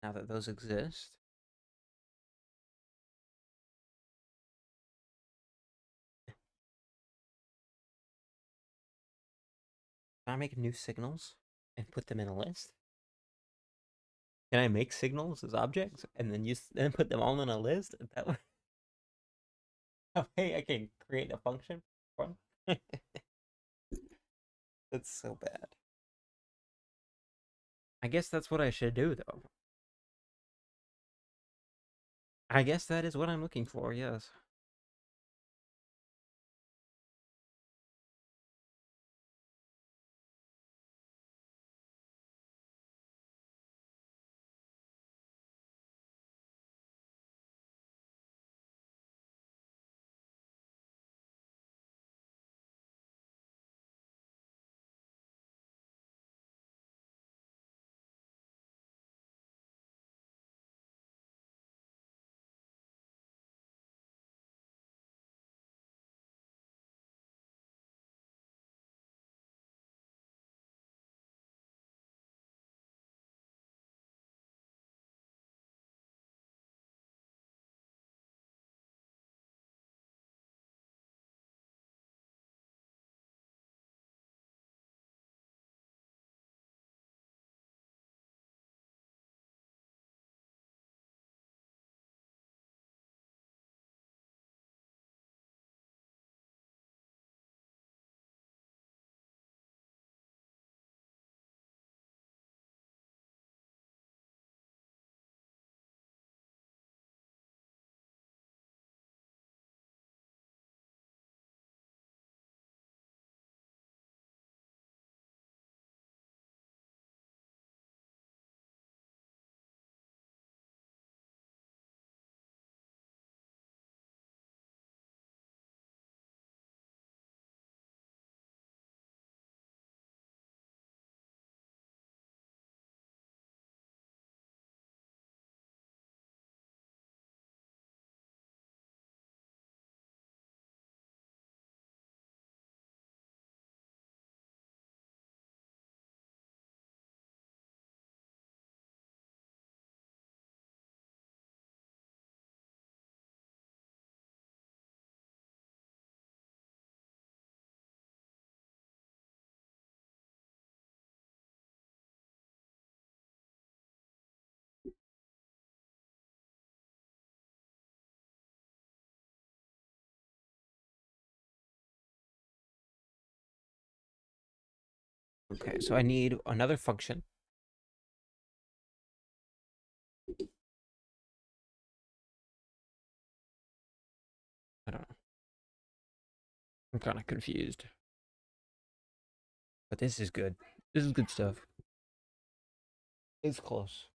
[SPEAKER 1] now that those exist. Can I make new signals and put them in a list? Can I make signals as objects and then put them all in a list? That way, hey, I can create a function. That's so bad. I guess that's what I should do, though. I guess that is what I'm looking for, yes. Okay, so I need another function. I don't know. I'm kind of confused. But this is good. This is good stuff. It's close.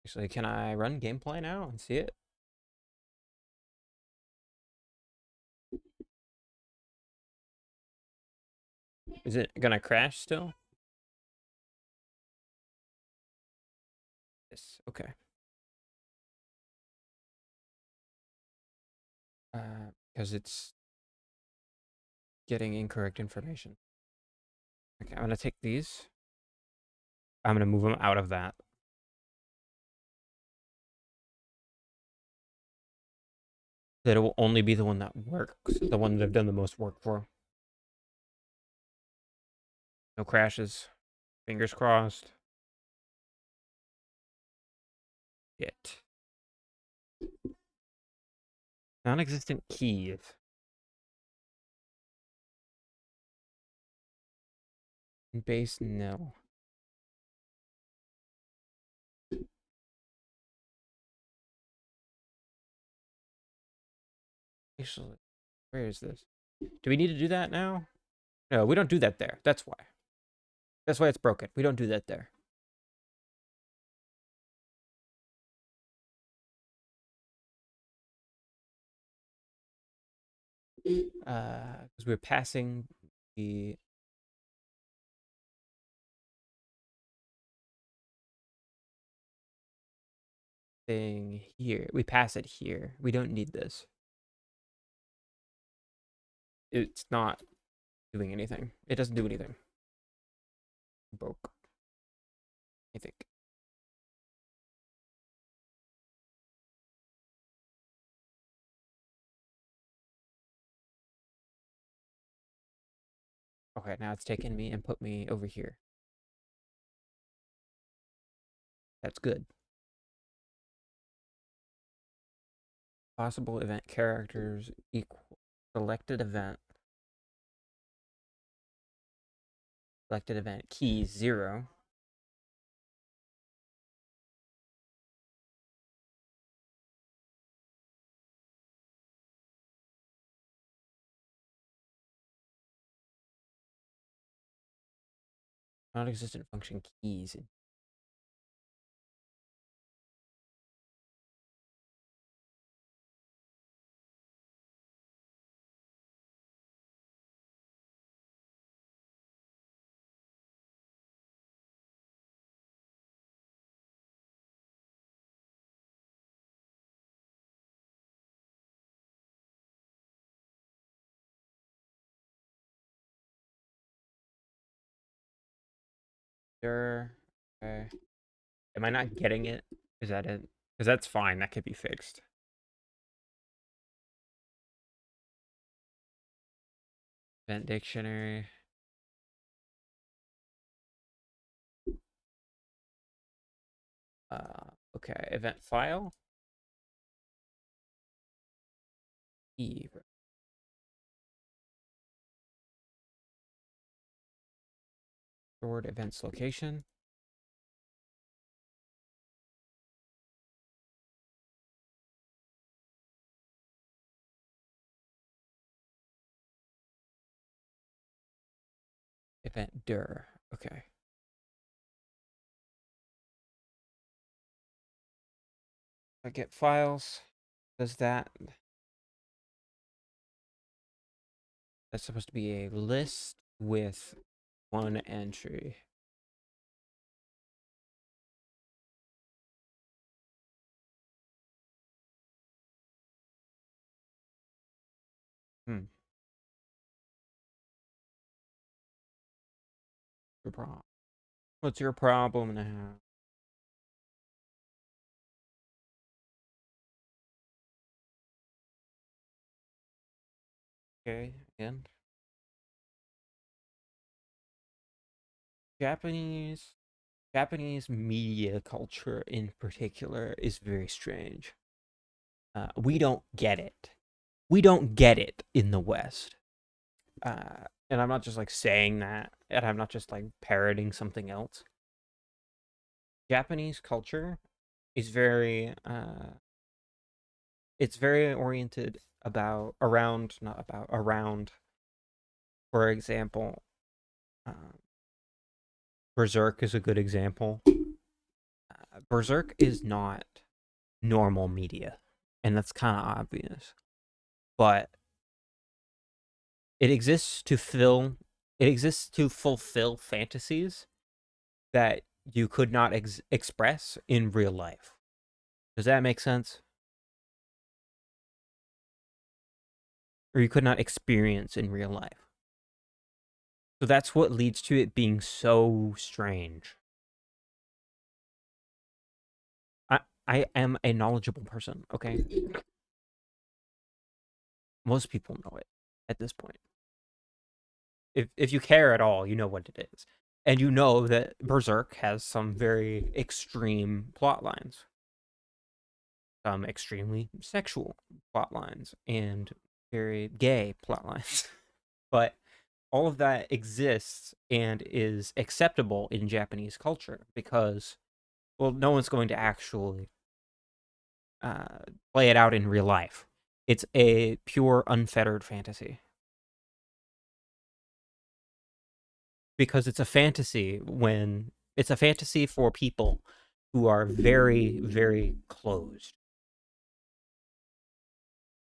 [SPEAKER 1] Actually, can I run gameplay now and see it? Is it gonna crash still? Yes, okay. Because it's getting incorrect information. Okay, I'm gonna take these. I'm gonna move them out of that. That it will only be the one that works, the one that I've done the most work for. No crashes. Fingers crossed. It. Non-existent keys. Base nil. Actually, where is this? Do we need to do that now? No, we don't do that there. That's why. That's why it's broken. We don't do that there. Because we're passing the thing here. We pass it here. We don't need this. It's not doing anything. It doesn't do anything. Broke, I think. Okay, now it's taken me and put me over here. That's good. Possible event characters equal selected event. Selected event key 0. Non-existent function keys. Sure. Okay. Am I not getting it? Is that it? Because that's fine. That could be fixed. Event dictionary. Okay. Event file. E. Stored events location. Event dir. Okay. I get files. Does that? That's supposed to be a list with one entry. Hmm. Your problem. What's your problem now? Okay, and Japanese Japanese media culture in particular is very strange. We don't get it. We don't get it in the West. And I'm not just like saying that, and I'm not just like parroting something else. Japanese culture is very it's very oriented about around not about around, for example, Berserk is a good example. Berserk is not normal media, and that's kind of obvious, but it exists to fill it exists to fulfill fantasies that you could not express in real life. Does that make sense? Or you could not experience in real life. So that's what leads to it being so strange. I am a knowledgeable person, okay? Most people know it at this point. If you care at all, you know what it is. And you know that Berserk has some very extreme plot lines. Some extremely sexual plot lines and very gay plot lines. But all of that exists and is acceptable in Japanese culture because, well, no one's going to actually play it out in real life. It's a pure, unfettered fantasy. Because it's a fantasy when it's a fantasy for people who are very, very closed.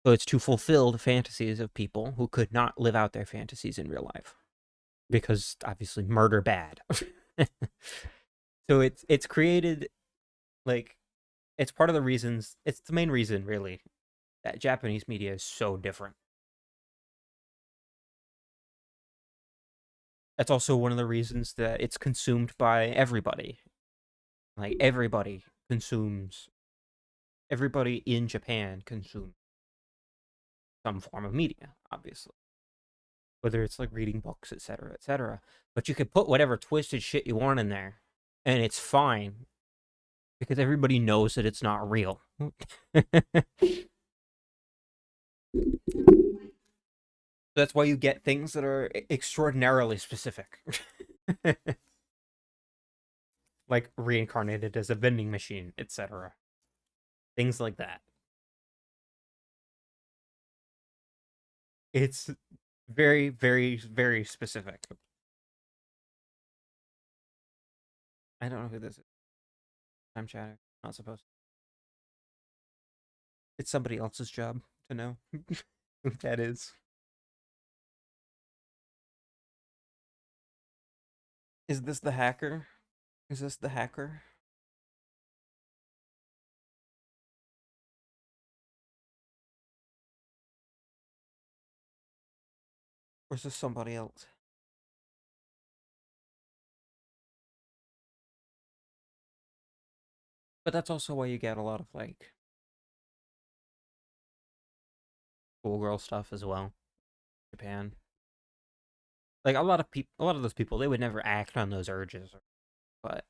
[SPEAKER 1] So it's to fulfill the fantasies of people who could not live out their fantasies in real life. Because obviously murder bad. So it's created like it's part of the reasons it's the main reason really that Japanese media is so different. That's also one of the reasons that it's consumed by everybody. Like everybody in Japan consumes some form of media, obviously. Whether it's like reading books, etc., etc. But you could put whatever twisted shit you want in there, and it's fine because everybody knows that it's not real. That's why you get things that are extraordinarily specific. Like reincarnated as a vending machine, etc. Things like that. It's very, very, very specific. I don't know who this is. I'm chatting. Not supposed to. It's somebody else's job to know who that is. Is this the hacker? Is this the hacker? Or is this somebody else? But that's also why you get a lot of like schoolgirl stuff as well. Japan. Like a lot of those people, they would never act on those urges, but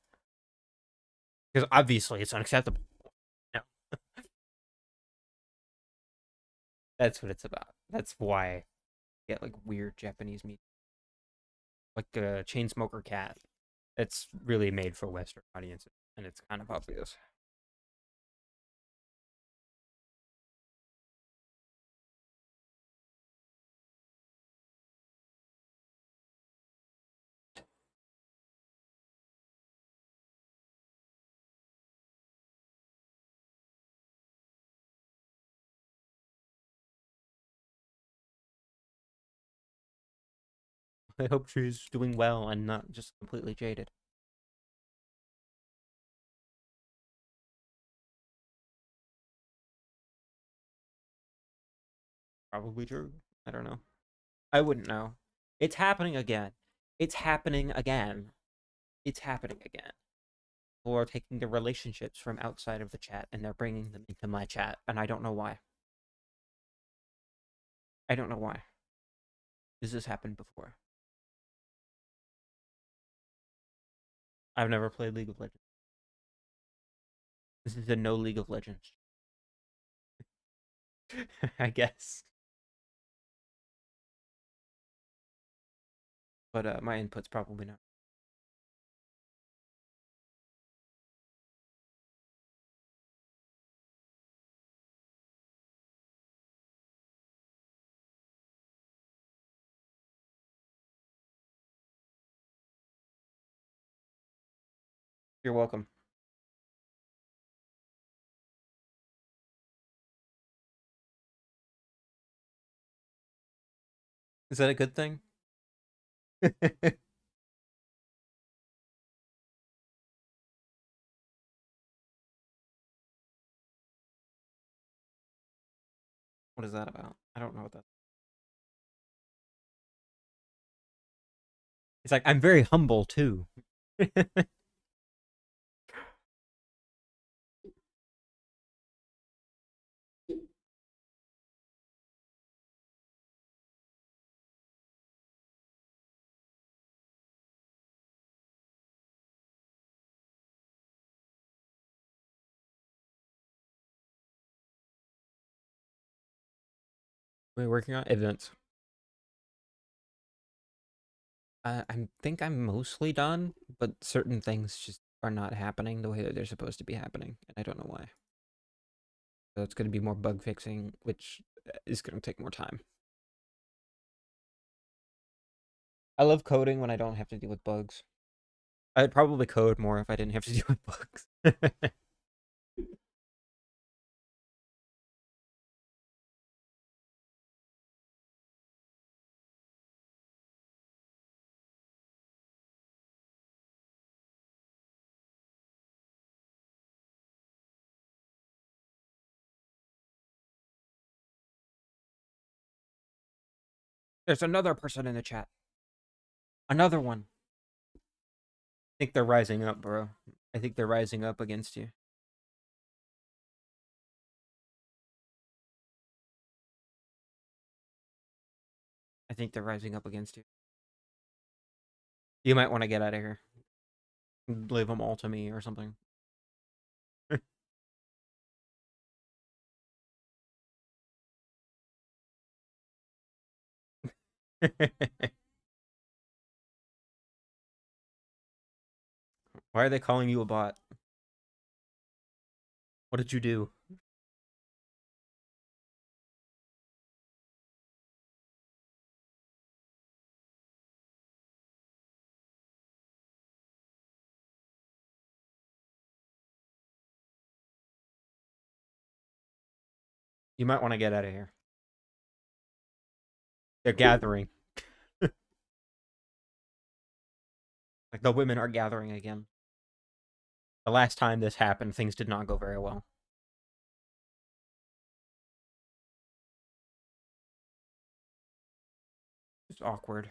[SPEAKER 1] because obviously it's unacceptable. No, that's what it's about. That's why you get like weird Japanese meat, like a chain smoker cat. It's really made for Western audiences, and it's kind of obvious. I hope she's doing well and not just completely jaded. Probably true. I don't know. I wouldn't know. It's happening again. It's happening again. It's happening again. People are taking the relationships from outside of the chat and they're bringing them into my chat, and I don't know why. I don't know why. This has happened before. I've never played League of Legends. This is a no League of Legends. I guess. But my input's probably not. You're welcome. Is that a good thing? What is that about? I don't know what that. It's like I'm very humble too. We're working on events. I think I'm mostly done, but certain things just are not happening the way that they're supposed to be happening, and I don't know why. So it's going to be more bug fixing, which is going to take more time. I love coding when I don't have to deal with bugs. I'd probably code more if I didn't have to deal with bugs. There's another person in the chat. Another one. I think they're rising up, bro. I think they're rising up against you. I think they're rising up against you. You might want to get out of here. Leave them all to me or something. Why are they calling you a bot? What did you do? You might want to get out of here. They're gathering. Like the women are gathering again. The last time this happened, things did not go very well. It's awkward.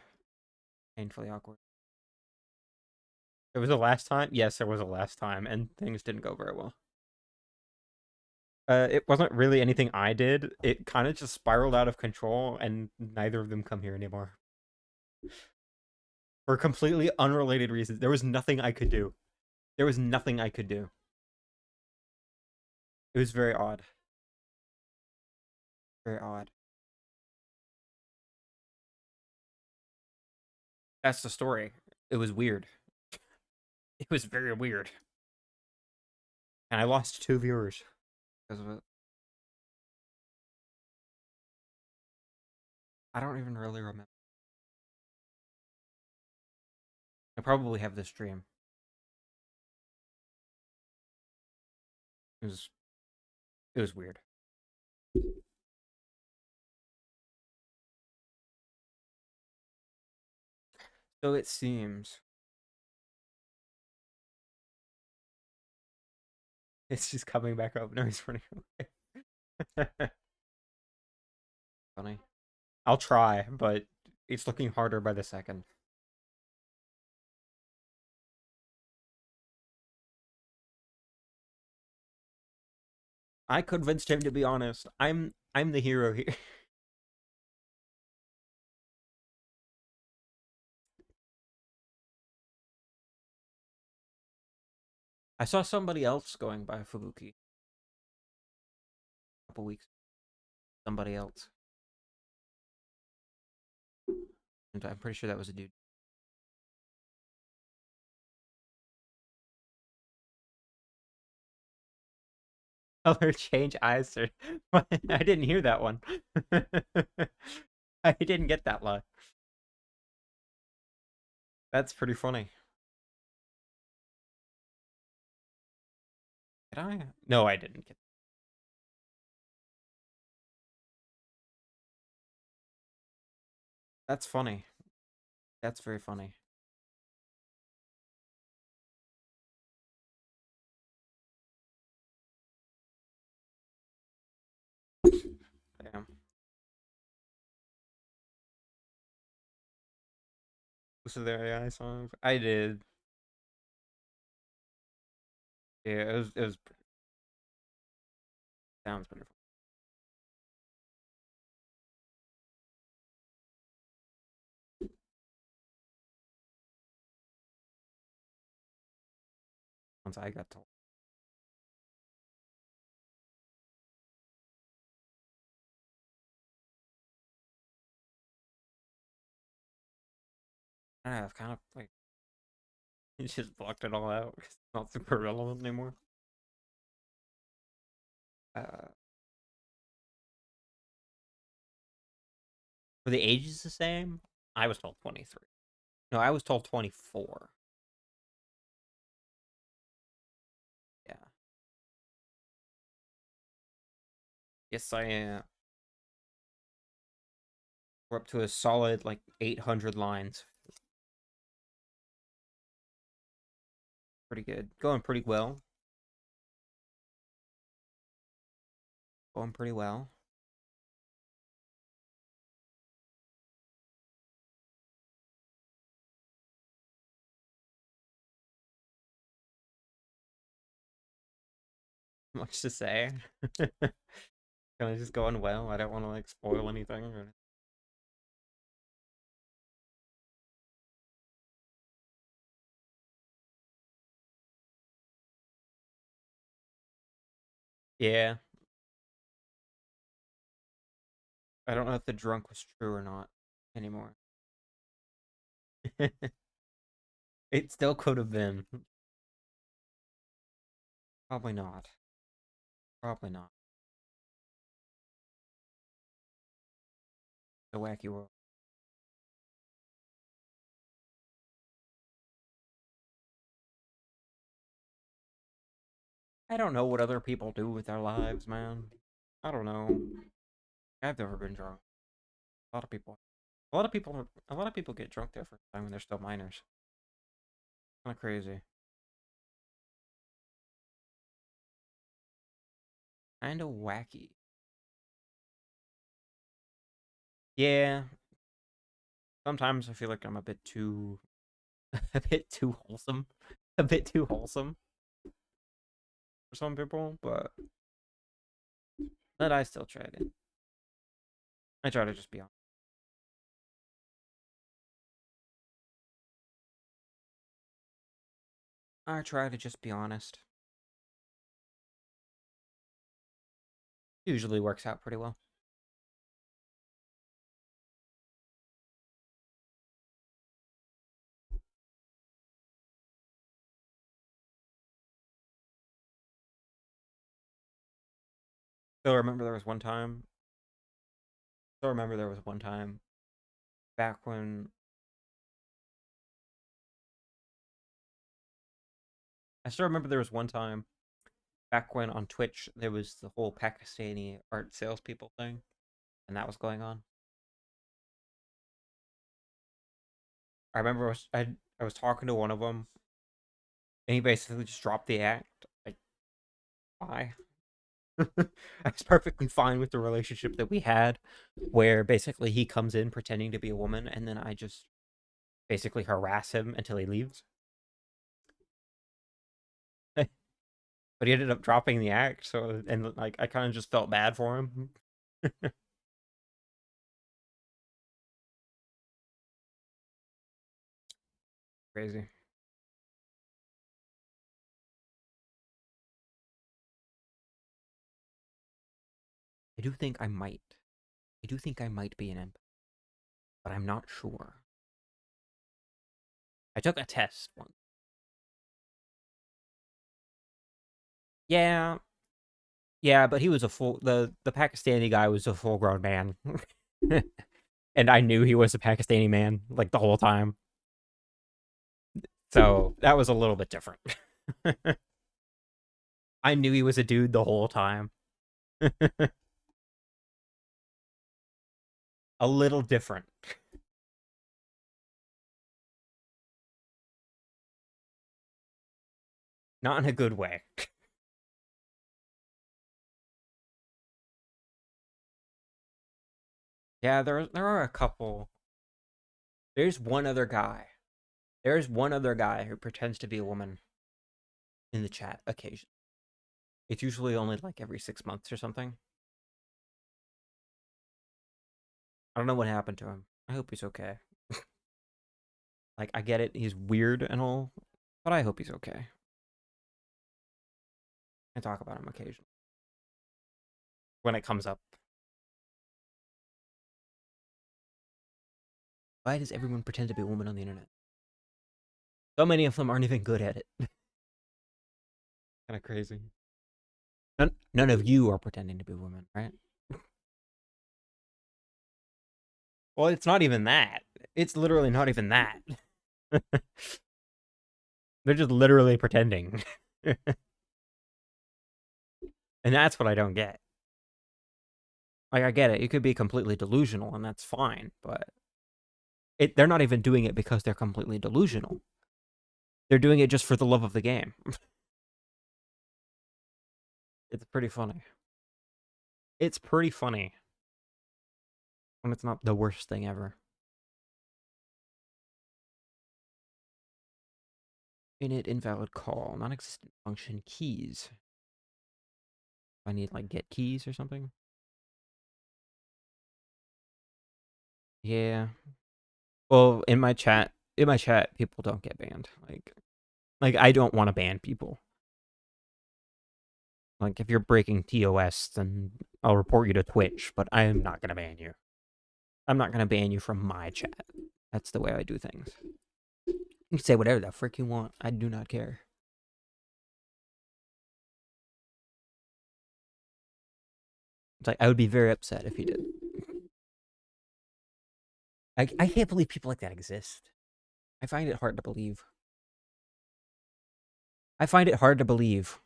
[SPEAKER 1] Painfully awkward. It was the last time? Yes, there was a last time, and things didn't go very well. It wasn't really anything I did. It kind of just spiraled out of control, and neither of them come here anymore. For completely unrelated reasons. There was nothing I could do. There was nothing I could do. It was very odd. Very odd. That's the story. It was weird. It was very weird. And I lost 2 viewers because of it. I don't even really remember. I probably have this stream. It was it was weird. So it seems it's just coming back up. No, he's running away. Funny. I'll try, but it's looking harder by the second. I convinced him to be honest. I'm the hero here. I saw somebody else going by Fubuki a couple weeks. Somebody else. And I'm pretty sure that was a dude. Color change eyes, sir. I didn't hear that one. I didn't get that line. That's pretty funny. Did I? No, I didn't get. That's funny. That's very funny. Damn. Listen to their AI songs. I did. Yeah, it was sounds pretty fun. Once I got told. I don't know, I've kind of like it just blocked it all out because it's not super relevant anymore. Uh, were the ages the same? I was told 23. No, I was told 24. Yeah. Yes, I am. We're up to a solid like 800 lines. Pretty good. Going pretty well. Going pretty well. Much to say. Can I just go on well? I don't want to like spoil anything. Yeah, I don't know if the drunk was true or not anymore. It still could have been. Probably not. Probably not. The wacky world. I don't know what other people do with their lives, man. I don't know. I've never been drunk. A lot of people. A lot of people get drunk their first time when they're still minors. Kind of crazy. Kind of wacky. Yeah. Sometimes I feel like I'm a bit too, a bit too wholesome, a bit too wholesome for some people, but I still try to. I try to just be honest. I try to just be honest. Usually works out pretty well. Still remember there was one time. Still remember there was one time back when I still remember there was one time back when on Twitch there was the whole Pakistani art salespeople thing, and that was going on. I was talking to one of them, and he basically just dropped the act. Like, why? I was perfectly fine with the relationship that we had, where basically he comes in pretending to be a woman, and then I just basically harass him until he leaves. But he ended up dropping the act, so and like I kind of just felt bad for him. Crazy. I do think I might. I do think I might be an empath, but I'm not sure. I took a test once. Yeah, yeah, but he was a full the Pakistani guy was a full grown man, and I knew he was a Pakistani man like the whole time. So that was a little bit different. I knew he was a dude the whole time. A little different. Not in a good way. Yeah, there are a couple. There's one other guy. There's one other guy who pretends to be a woman in the chat occasionally. It's usually only like every 6 months or something. I don't know what happened to him. I hope he's okay. Like, I get it, he's weird and all, but I hope he's okay. I talk about him occasionally when it comes up. Why does everyone pretend to be a woman on the internet? So many of them aren't even good at it. Kind of crazy. None of you are pretending to be women, right? Well, it's not even that. It's literally not even that. They're just literally pretending. And that's what I don't get. Like, I get it. You could be completely delusional, and that's fine, but they're not even doing it because they're completely delusional. They're doing it just for the love of the game. It's pretty funny. It's pretty funny. And it's not the worst thing ever. Init invalid call. Non-existent function keys. I need like get keys or something. Yeah. Well, in my chat, people don't get banned. Like I don't want to ban people. Like if you're breaking TOS, then I'll report you to Twitch, but I am not gonna ban you. I'm not gonna ban you from my chat. That's the way I do things. You can say whatever the frick you want. I do not care. It's like I would be very upset if he did. I can't believe people like that exist. I find it hard to believe. I find it hard to believe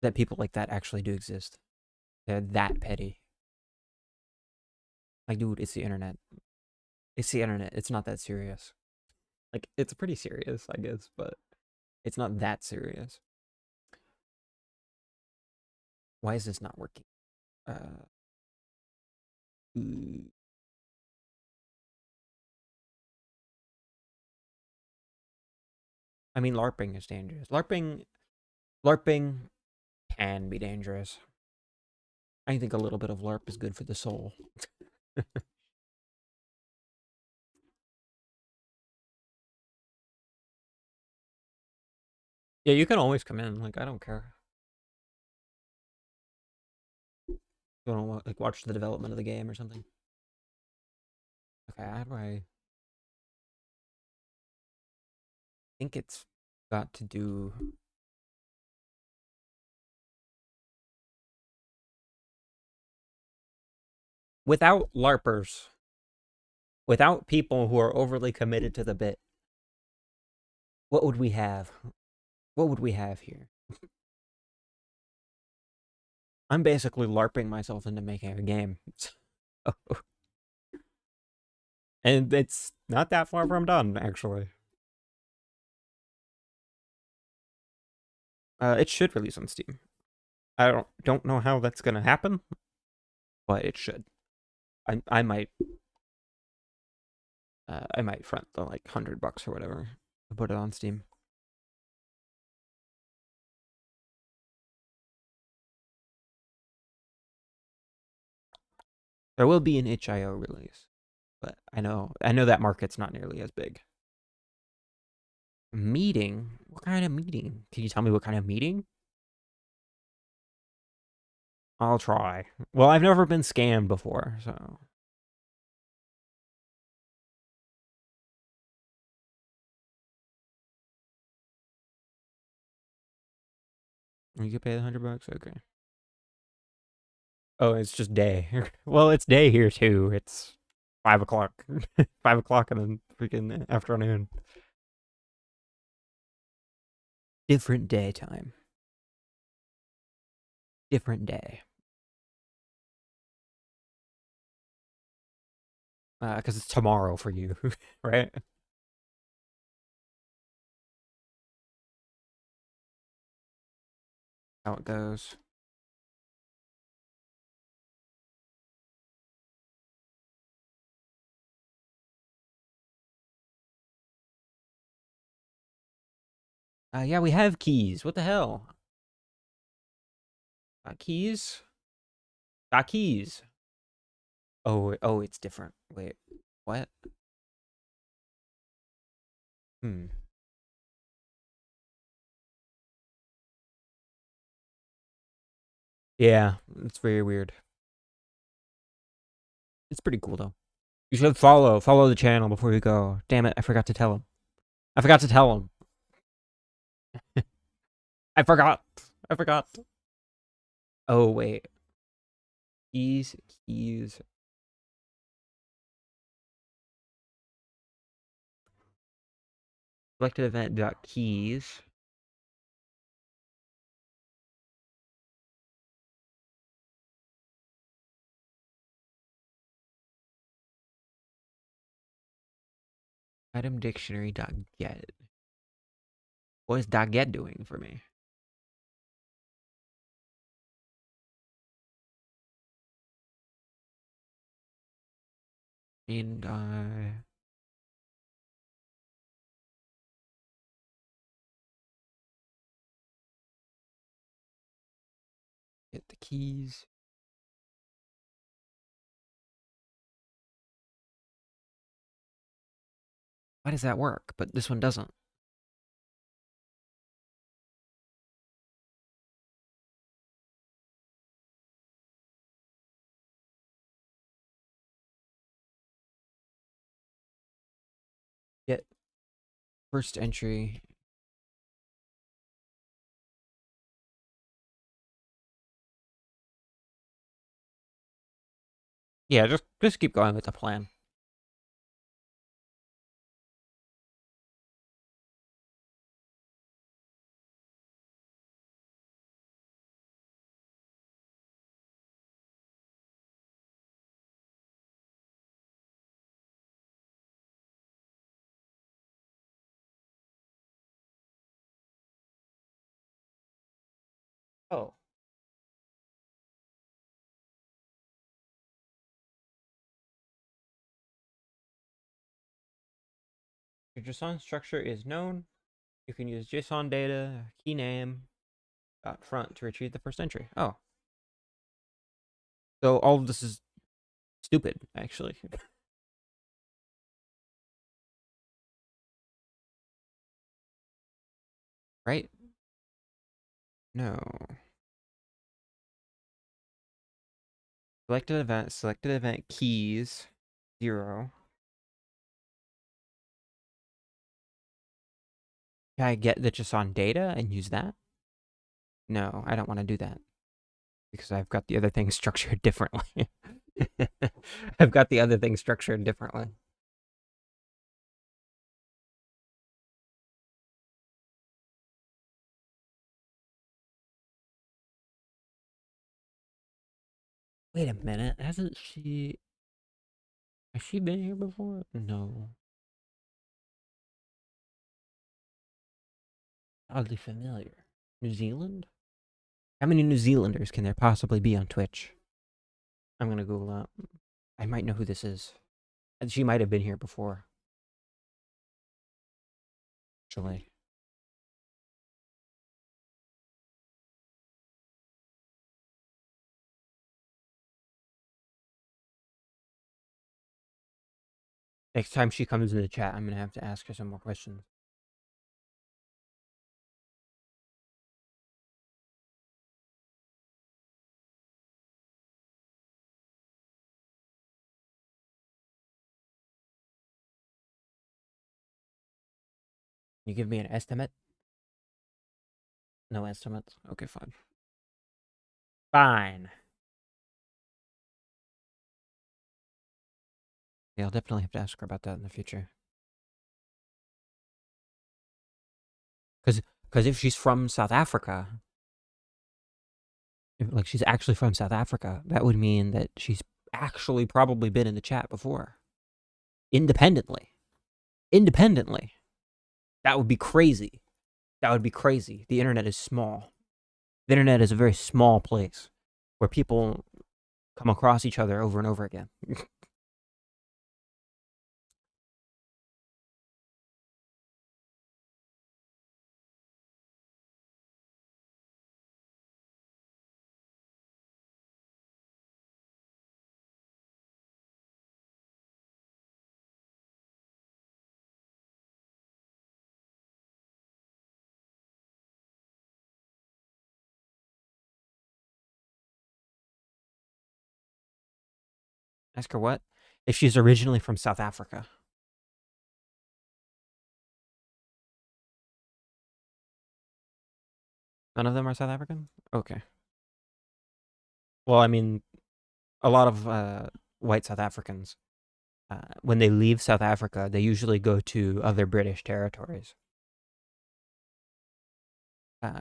[SPEAKER 1] that people like that actually do exist. They're that petty. Like, dude, it's the internet. It's the internet. It's not that serious. Like, it's pretty serious, I guess, but it's not that serious. Why is this not working? Mm, I mean, LARPing is dangerous. LARPing can be dangerous. I think a little bit of LARP is good for the soul. Yeah, you can always come in. Like, I don't care. You want to like watch the development of the game or something? Okay, how do I think it's got to do without LARPers, without people who are overly committed to the bit. What would we have? What would we have here? I'm basically LARPing myself into making a game. And it's not that far from done, actually. It should release on Steam. I don't know how that's gonna happen, but it should. I might I might front the like $100 or whatever to put it on Steam. There will be an itch.io release, but I know that market's not nearly as big. Meeting? What kind of meeting? Can you tell me what kind of meeting? I'll try. Well, I've never been scammed before, so. You could pay the $100? Okay. Oh, it's just day. Well, it's day here too. It's 5 o'clock. 5 o'clock in the freaking afternoon. Different day time. Different day. Because it's tomorrow for you, right? How it goes. Yeah, we have keys. What the hell? Keys? Got keys. Oh, it's different. Wait, what? Hmm. Yeah, it's very weird. It's pretty cool though. You should follow the channel before you go. Damn it, I forgot to tell him. I forgot to tell him. I forgot. I forgot. Oh wait. Keys. Selected event dot keys. Item dictionary dot get. What is dot get doing for me? And Get the keys. Why does that work? But this one doesn't. Get first entry. Yeah, just keep going with the plan. Oh. Your JSON structure is known. You can use JSON data, key name, dot front to retrieve the first entry. Oh. So all of this is stupid, actually. Right? No. Selected event keys, 0. Can I get the JSON data and use that? No, I don't want to do that. Because I've got the other thing structured differently. I've got the other thing structured differently. Wait a minute, hasn't she... Has she been here before? No. Oddly familiar. New Zealand? How many New Zealanders can there possibly be on Twitch? I'm gonna Google that. I might know who this is. She might have been here before. Actually. Next time she comes in the chat, I'm gonna have to ask her some more questions. You give me an estimate? No estimates? Okay, fine. Fine. Yeah, I'll definitely have to ask her about that in the future. Because if she's from South Africa, like she's actually from South Africa, that would mean that she's actually probably been in the chat before. Independently. Independently. That would be crazy. That would be crazy. The internet is small. The internet is a very small place where people come across each other over and over again. Ask her what? If she's originally from South Africa. None of them are South African? Okay. Well, I mean, a lot of white South Africans, when they leave South Africa, they usually go to other British territories.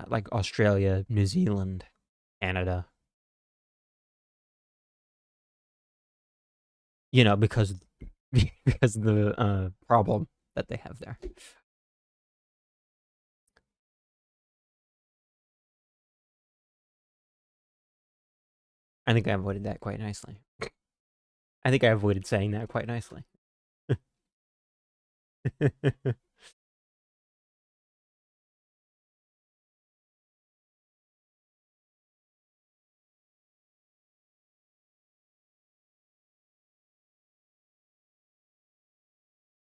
[SPEAKER 1] Like Australia, New Zealand, Canada. You know, because of the problem that they have there. I think I avoided that quite nicely. I think I avoided saying that quite nicely.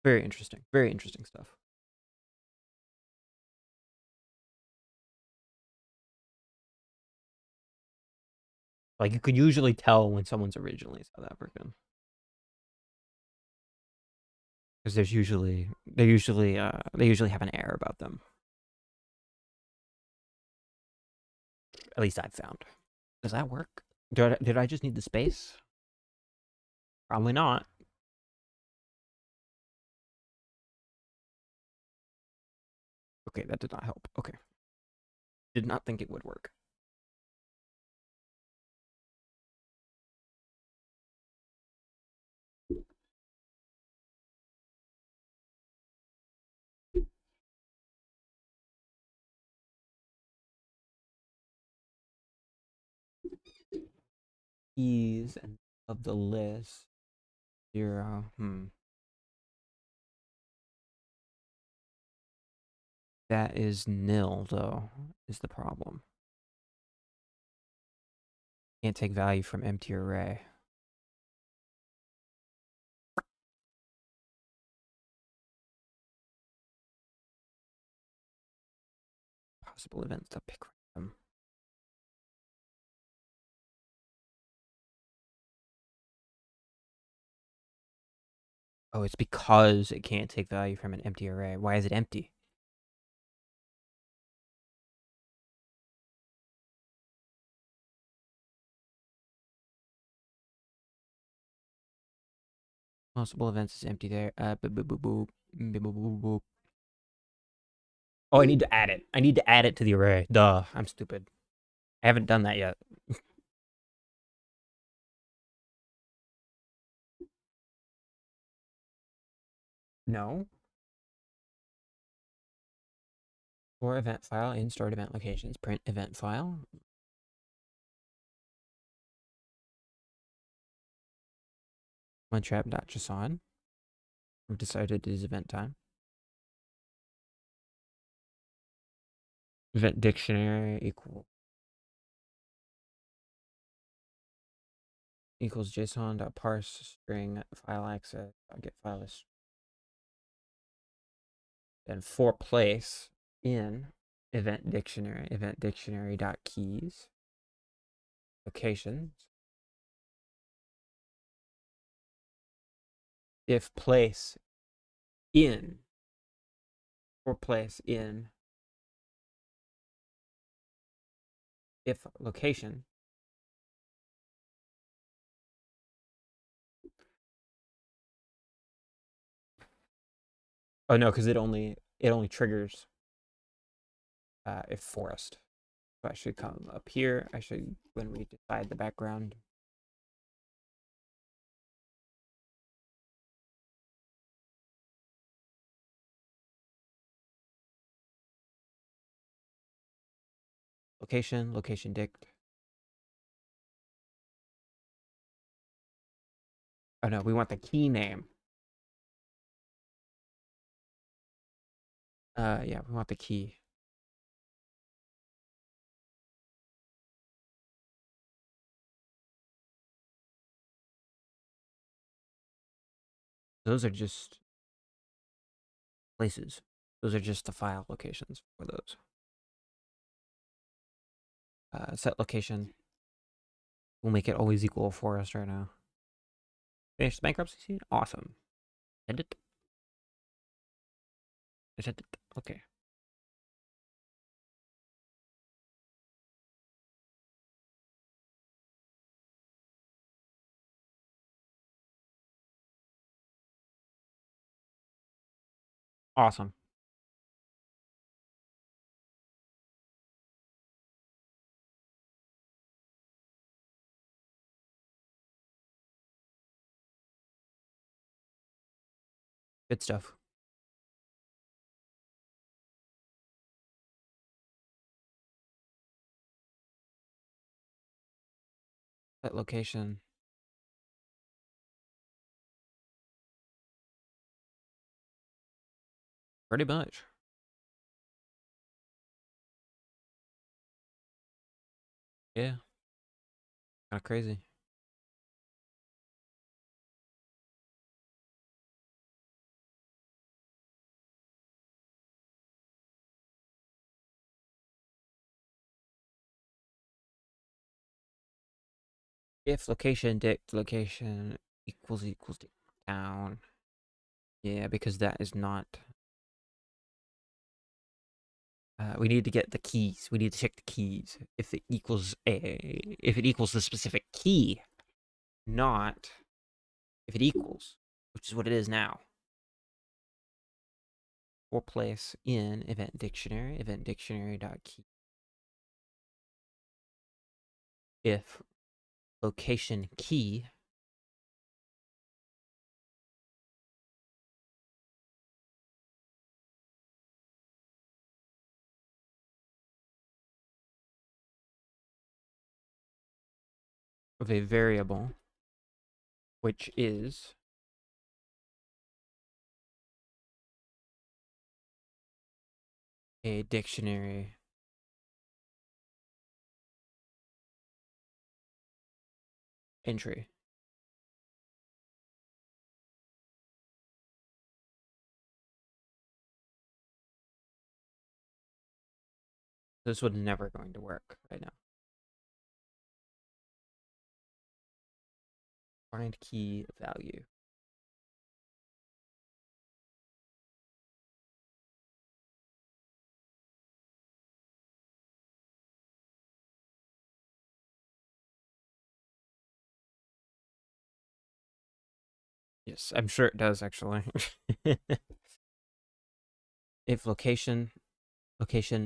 [SPEAKER 1] Very interesting. Very interesting stuff. Like you could usually tell when someone's originally South African because they usually have an air about them. At least I've found. Does that work? Did I just need the space? Probably not. Okay, that did not help. Okay. Did not think it would work. Keys of the list. 0. That is nil, though, is the problem. Can't take value from empty array. Possible events to pick from. Oh, it's because it can't take value from an empty array. Why is it empty? Possible events is empty there. Oh, I need to add it. I need to add it to the array. Duh, I'm stupid. I haven't done that yet. No. For event file in stored event locations, print event file. Muntrap.json. We've decided it is event time. Event dictionary equals JSON.parse string file access. Get file list. Then for place in event dictionary.keys locations. If place in for place in if location oh no because it only triggers if forest. So I should come up here. I should when we decide the background. Location dict. Oh no, we want the key name. Yeah, we want the key. Those are just places. Those are just the file locations for those. Set location. We'll make it always equal forest right now. Finish the bankruptcy scene? Awesome. End it. I sent it. Okay. Awesome. Good stuff. Set location. Pretty much. Yeah. Kind of crazy. If location dict location equals down. Yeah, because that is not. We need to get the keys. We need to check the keys. If it equals the specific key, not if it equals, which is what it is now. Or place in event dictionary.key. If location key of a variable, which is a dictionary entry. This would never going to work right now. Find key value. Yes, I'm sure it does actually. If location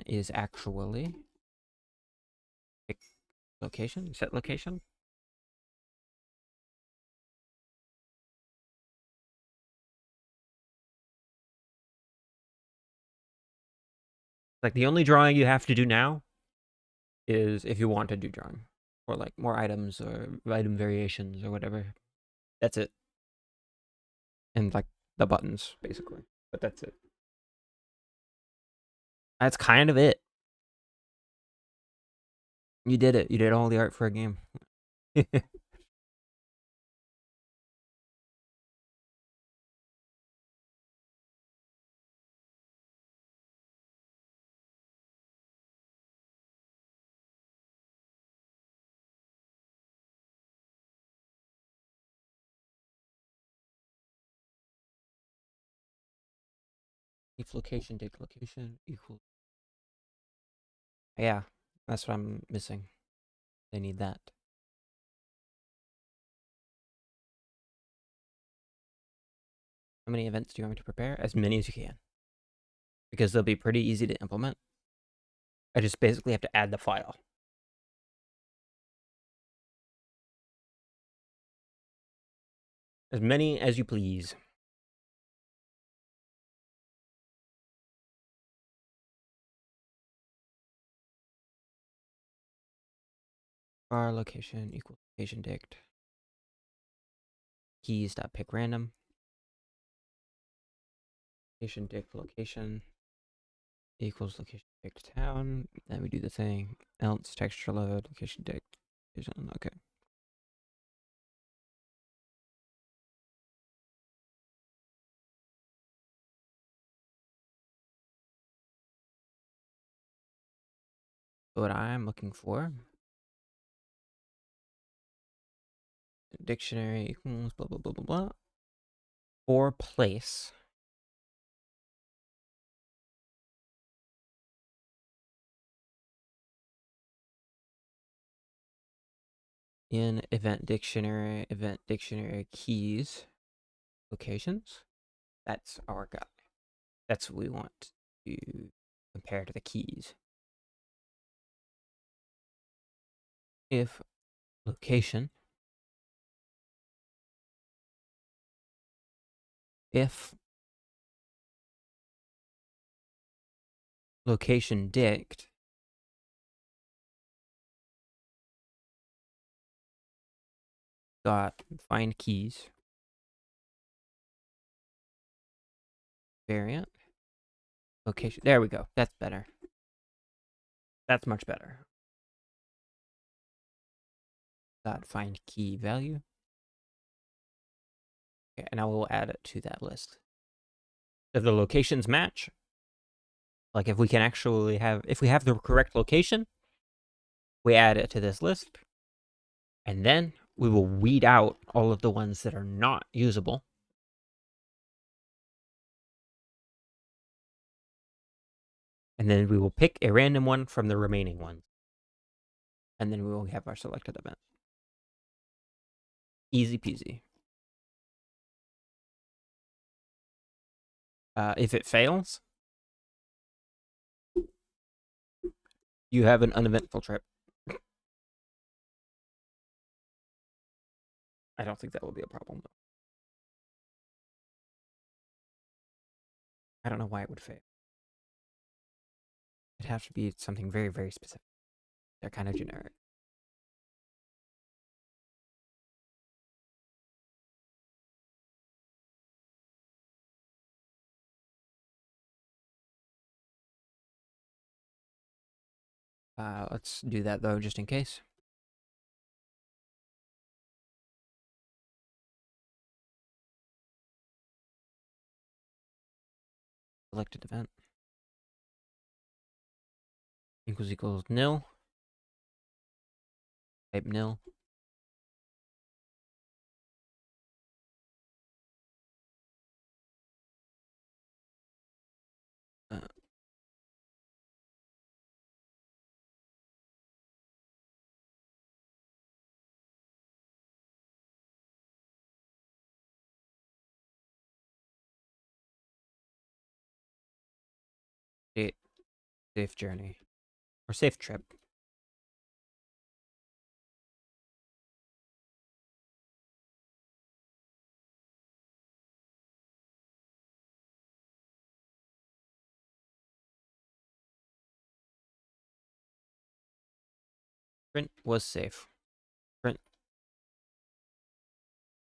[SPEAKER 1] is actually location, set location. Like the only drawing you have to do now is if you want to do drawing or like more items or item variations or whatever. That's it. And like the buttons basically, but that's it. That's kind of it. You did it. You did all the art for a game. If location dict location equals. Yeah, that's what I'm missing. They need that. How many events do you want me to prepare? As many as you can. Because they'll be pretty easy to implement. I just basically have to add the file. As many as you please. Var location equals location dict. Keys.pick random. Location dict location equals location dict town. Then we do the thing. Else texture load location dict. Okay. What I'm looking for. Dictionary equals blah blah blah blah blah. For place. In event dictionary keys locations. That's our guy. That's what we want to compare to the keys. If location location dict dot find keys variant location. There we go. That's better. That's much better. Dot find key value. Okay, and I will add it to that list. If the locations match, like if we can actually if we have the correct location, we add it to this list. And then we will weed out all of the ones that are not usable. And then we will pick a random one from the remaining ones. And then we will have our selected event. Easy peasy. If it fails, you have an uneventful trip. I don't think that will be a problem, though. I don't know why it would fail. It'd have to be something very, very specific. They're kind of generic. Let's do that, though, just in case. Selected event. Equals nil. Type nil. Safe journey. Or safe trip. Sprint was safe. Sprint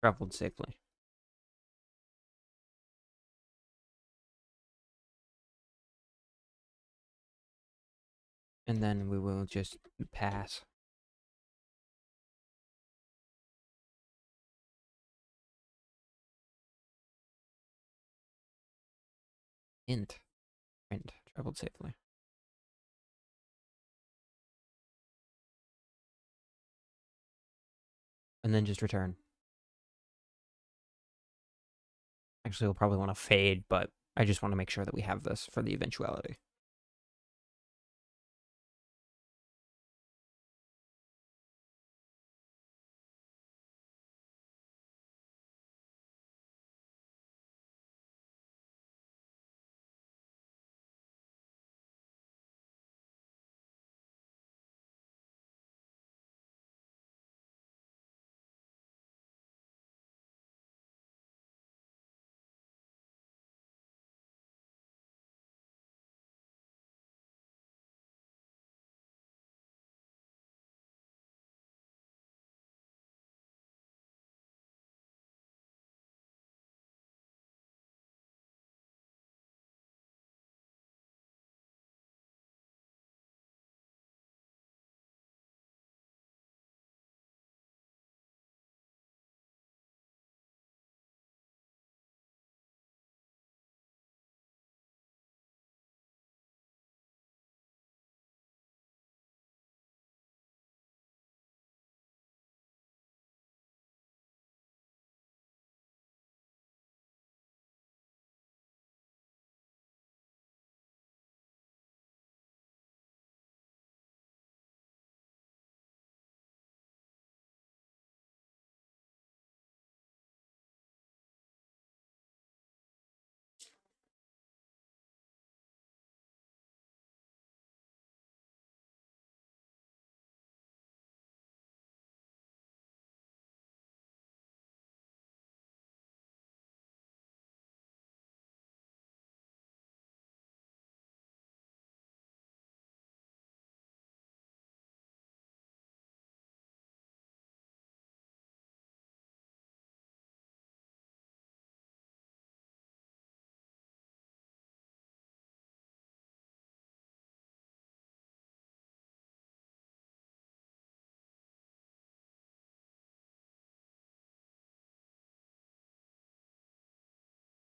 [SPEAKER 1] traveled safely. And then we will just pass. Int. Sprint traveled safely. And then just return. Actually, we'll probably want to fade, but I just want to make sure that we have this for the eventuality.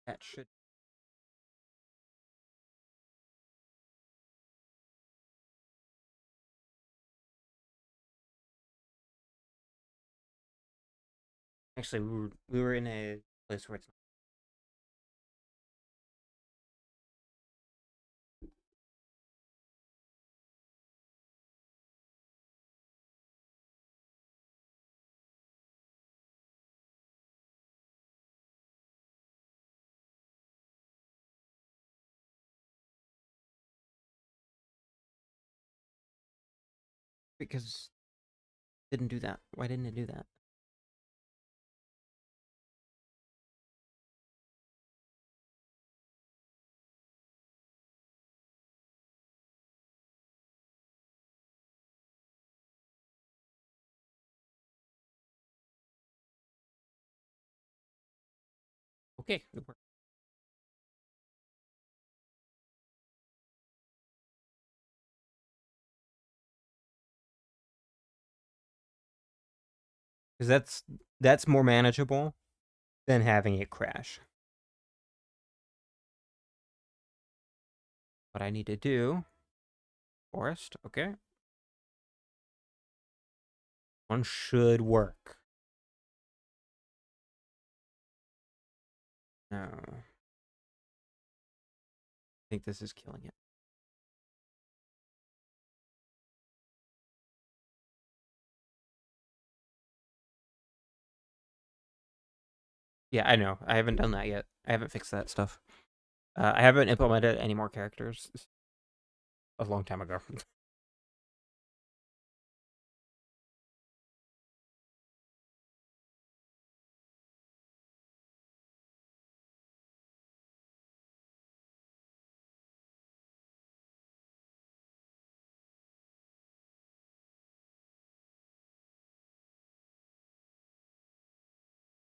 [SPEAKER 1] That should Actually, we were in a place where it's not. Because it didn't do that. Why didn't it do that? Okay, it worked. Because that's more manageable than having it crash. What I need to do, forest, okay. One should work. No. I think this is killing it. Yeah, I know. I haven't done that yet. I haven't fixed that stuff. I haven't implemented any more characters a long time ago.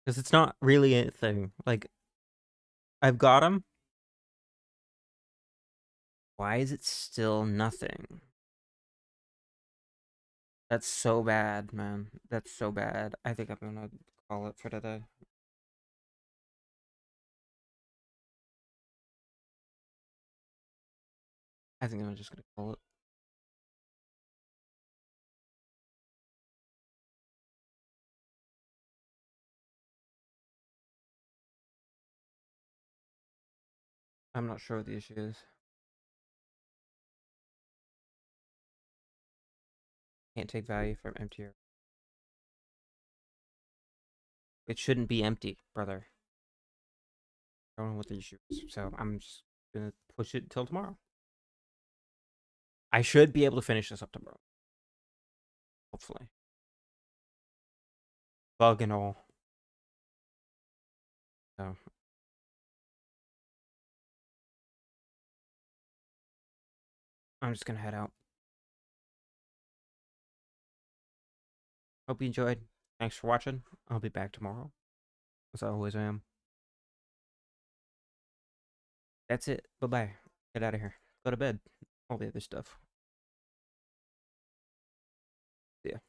[SPEAKER 1] Because it's not really a thing. Like, I've got them. Why is it still nothing? That's so bad, man. That's so bad. I think I'm gonna call it for today. I think I'm just gonna call it. I'm not sure what the issue is. Can't take value from empty. It shouldn't be empty, brother. I don't know what the issue is, so I'm just gonna push it till tomorrow. I should be able to finish this up tomorrow. Hopefully. Bug and all. So I'm just gonna head out. Hope you enjoyed. Thanks for watching. I'll be back tomorrow, as I always am. That's it. Bye bye. Get out of here. Go to bed. All the other stuff. See ya.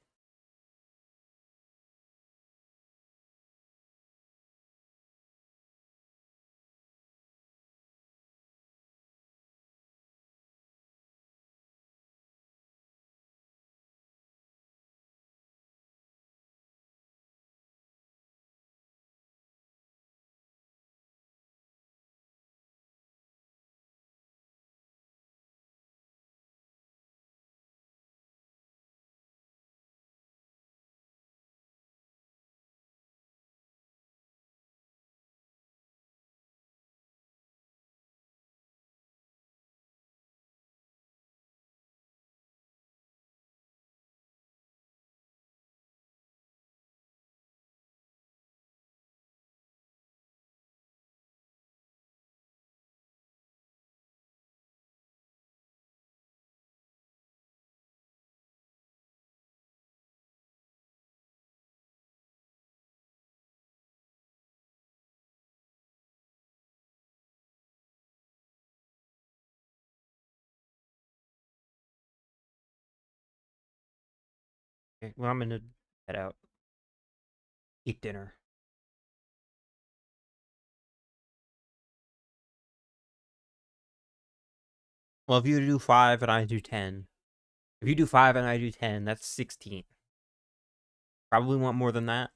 [SPEAKER 1] Okay, well, I'm gonna head out. Eat dinner. Well, if you do 5 and I do 10. If you do 5 and I do 10, that's 16. Probably want more than that.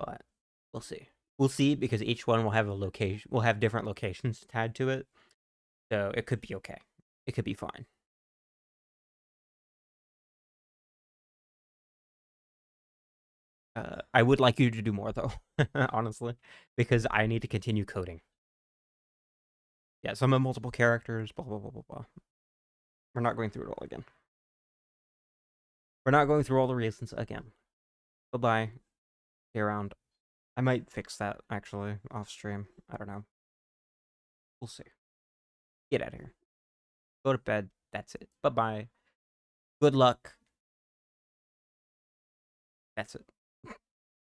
[SPEAKER 1] but we'll see. We'll see because each one will have a location. Will have different locations tied to it, so it could be okay. It could be fine. I would like you to do more though, honestly, because I need to continue coding. Yeah, some of multiple characters. Blah blah blah blah blah. We're not going through it all again. We're not going through all the reasons again. Bye bye. Stay around. I might fix that actually off stream. I don't know. We'll see. Get out of here. Go to bed. That's it. Bye bye. Good luck. That's it.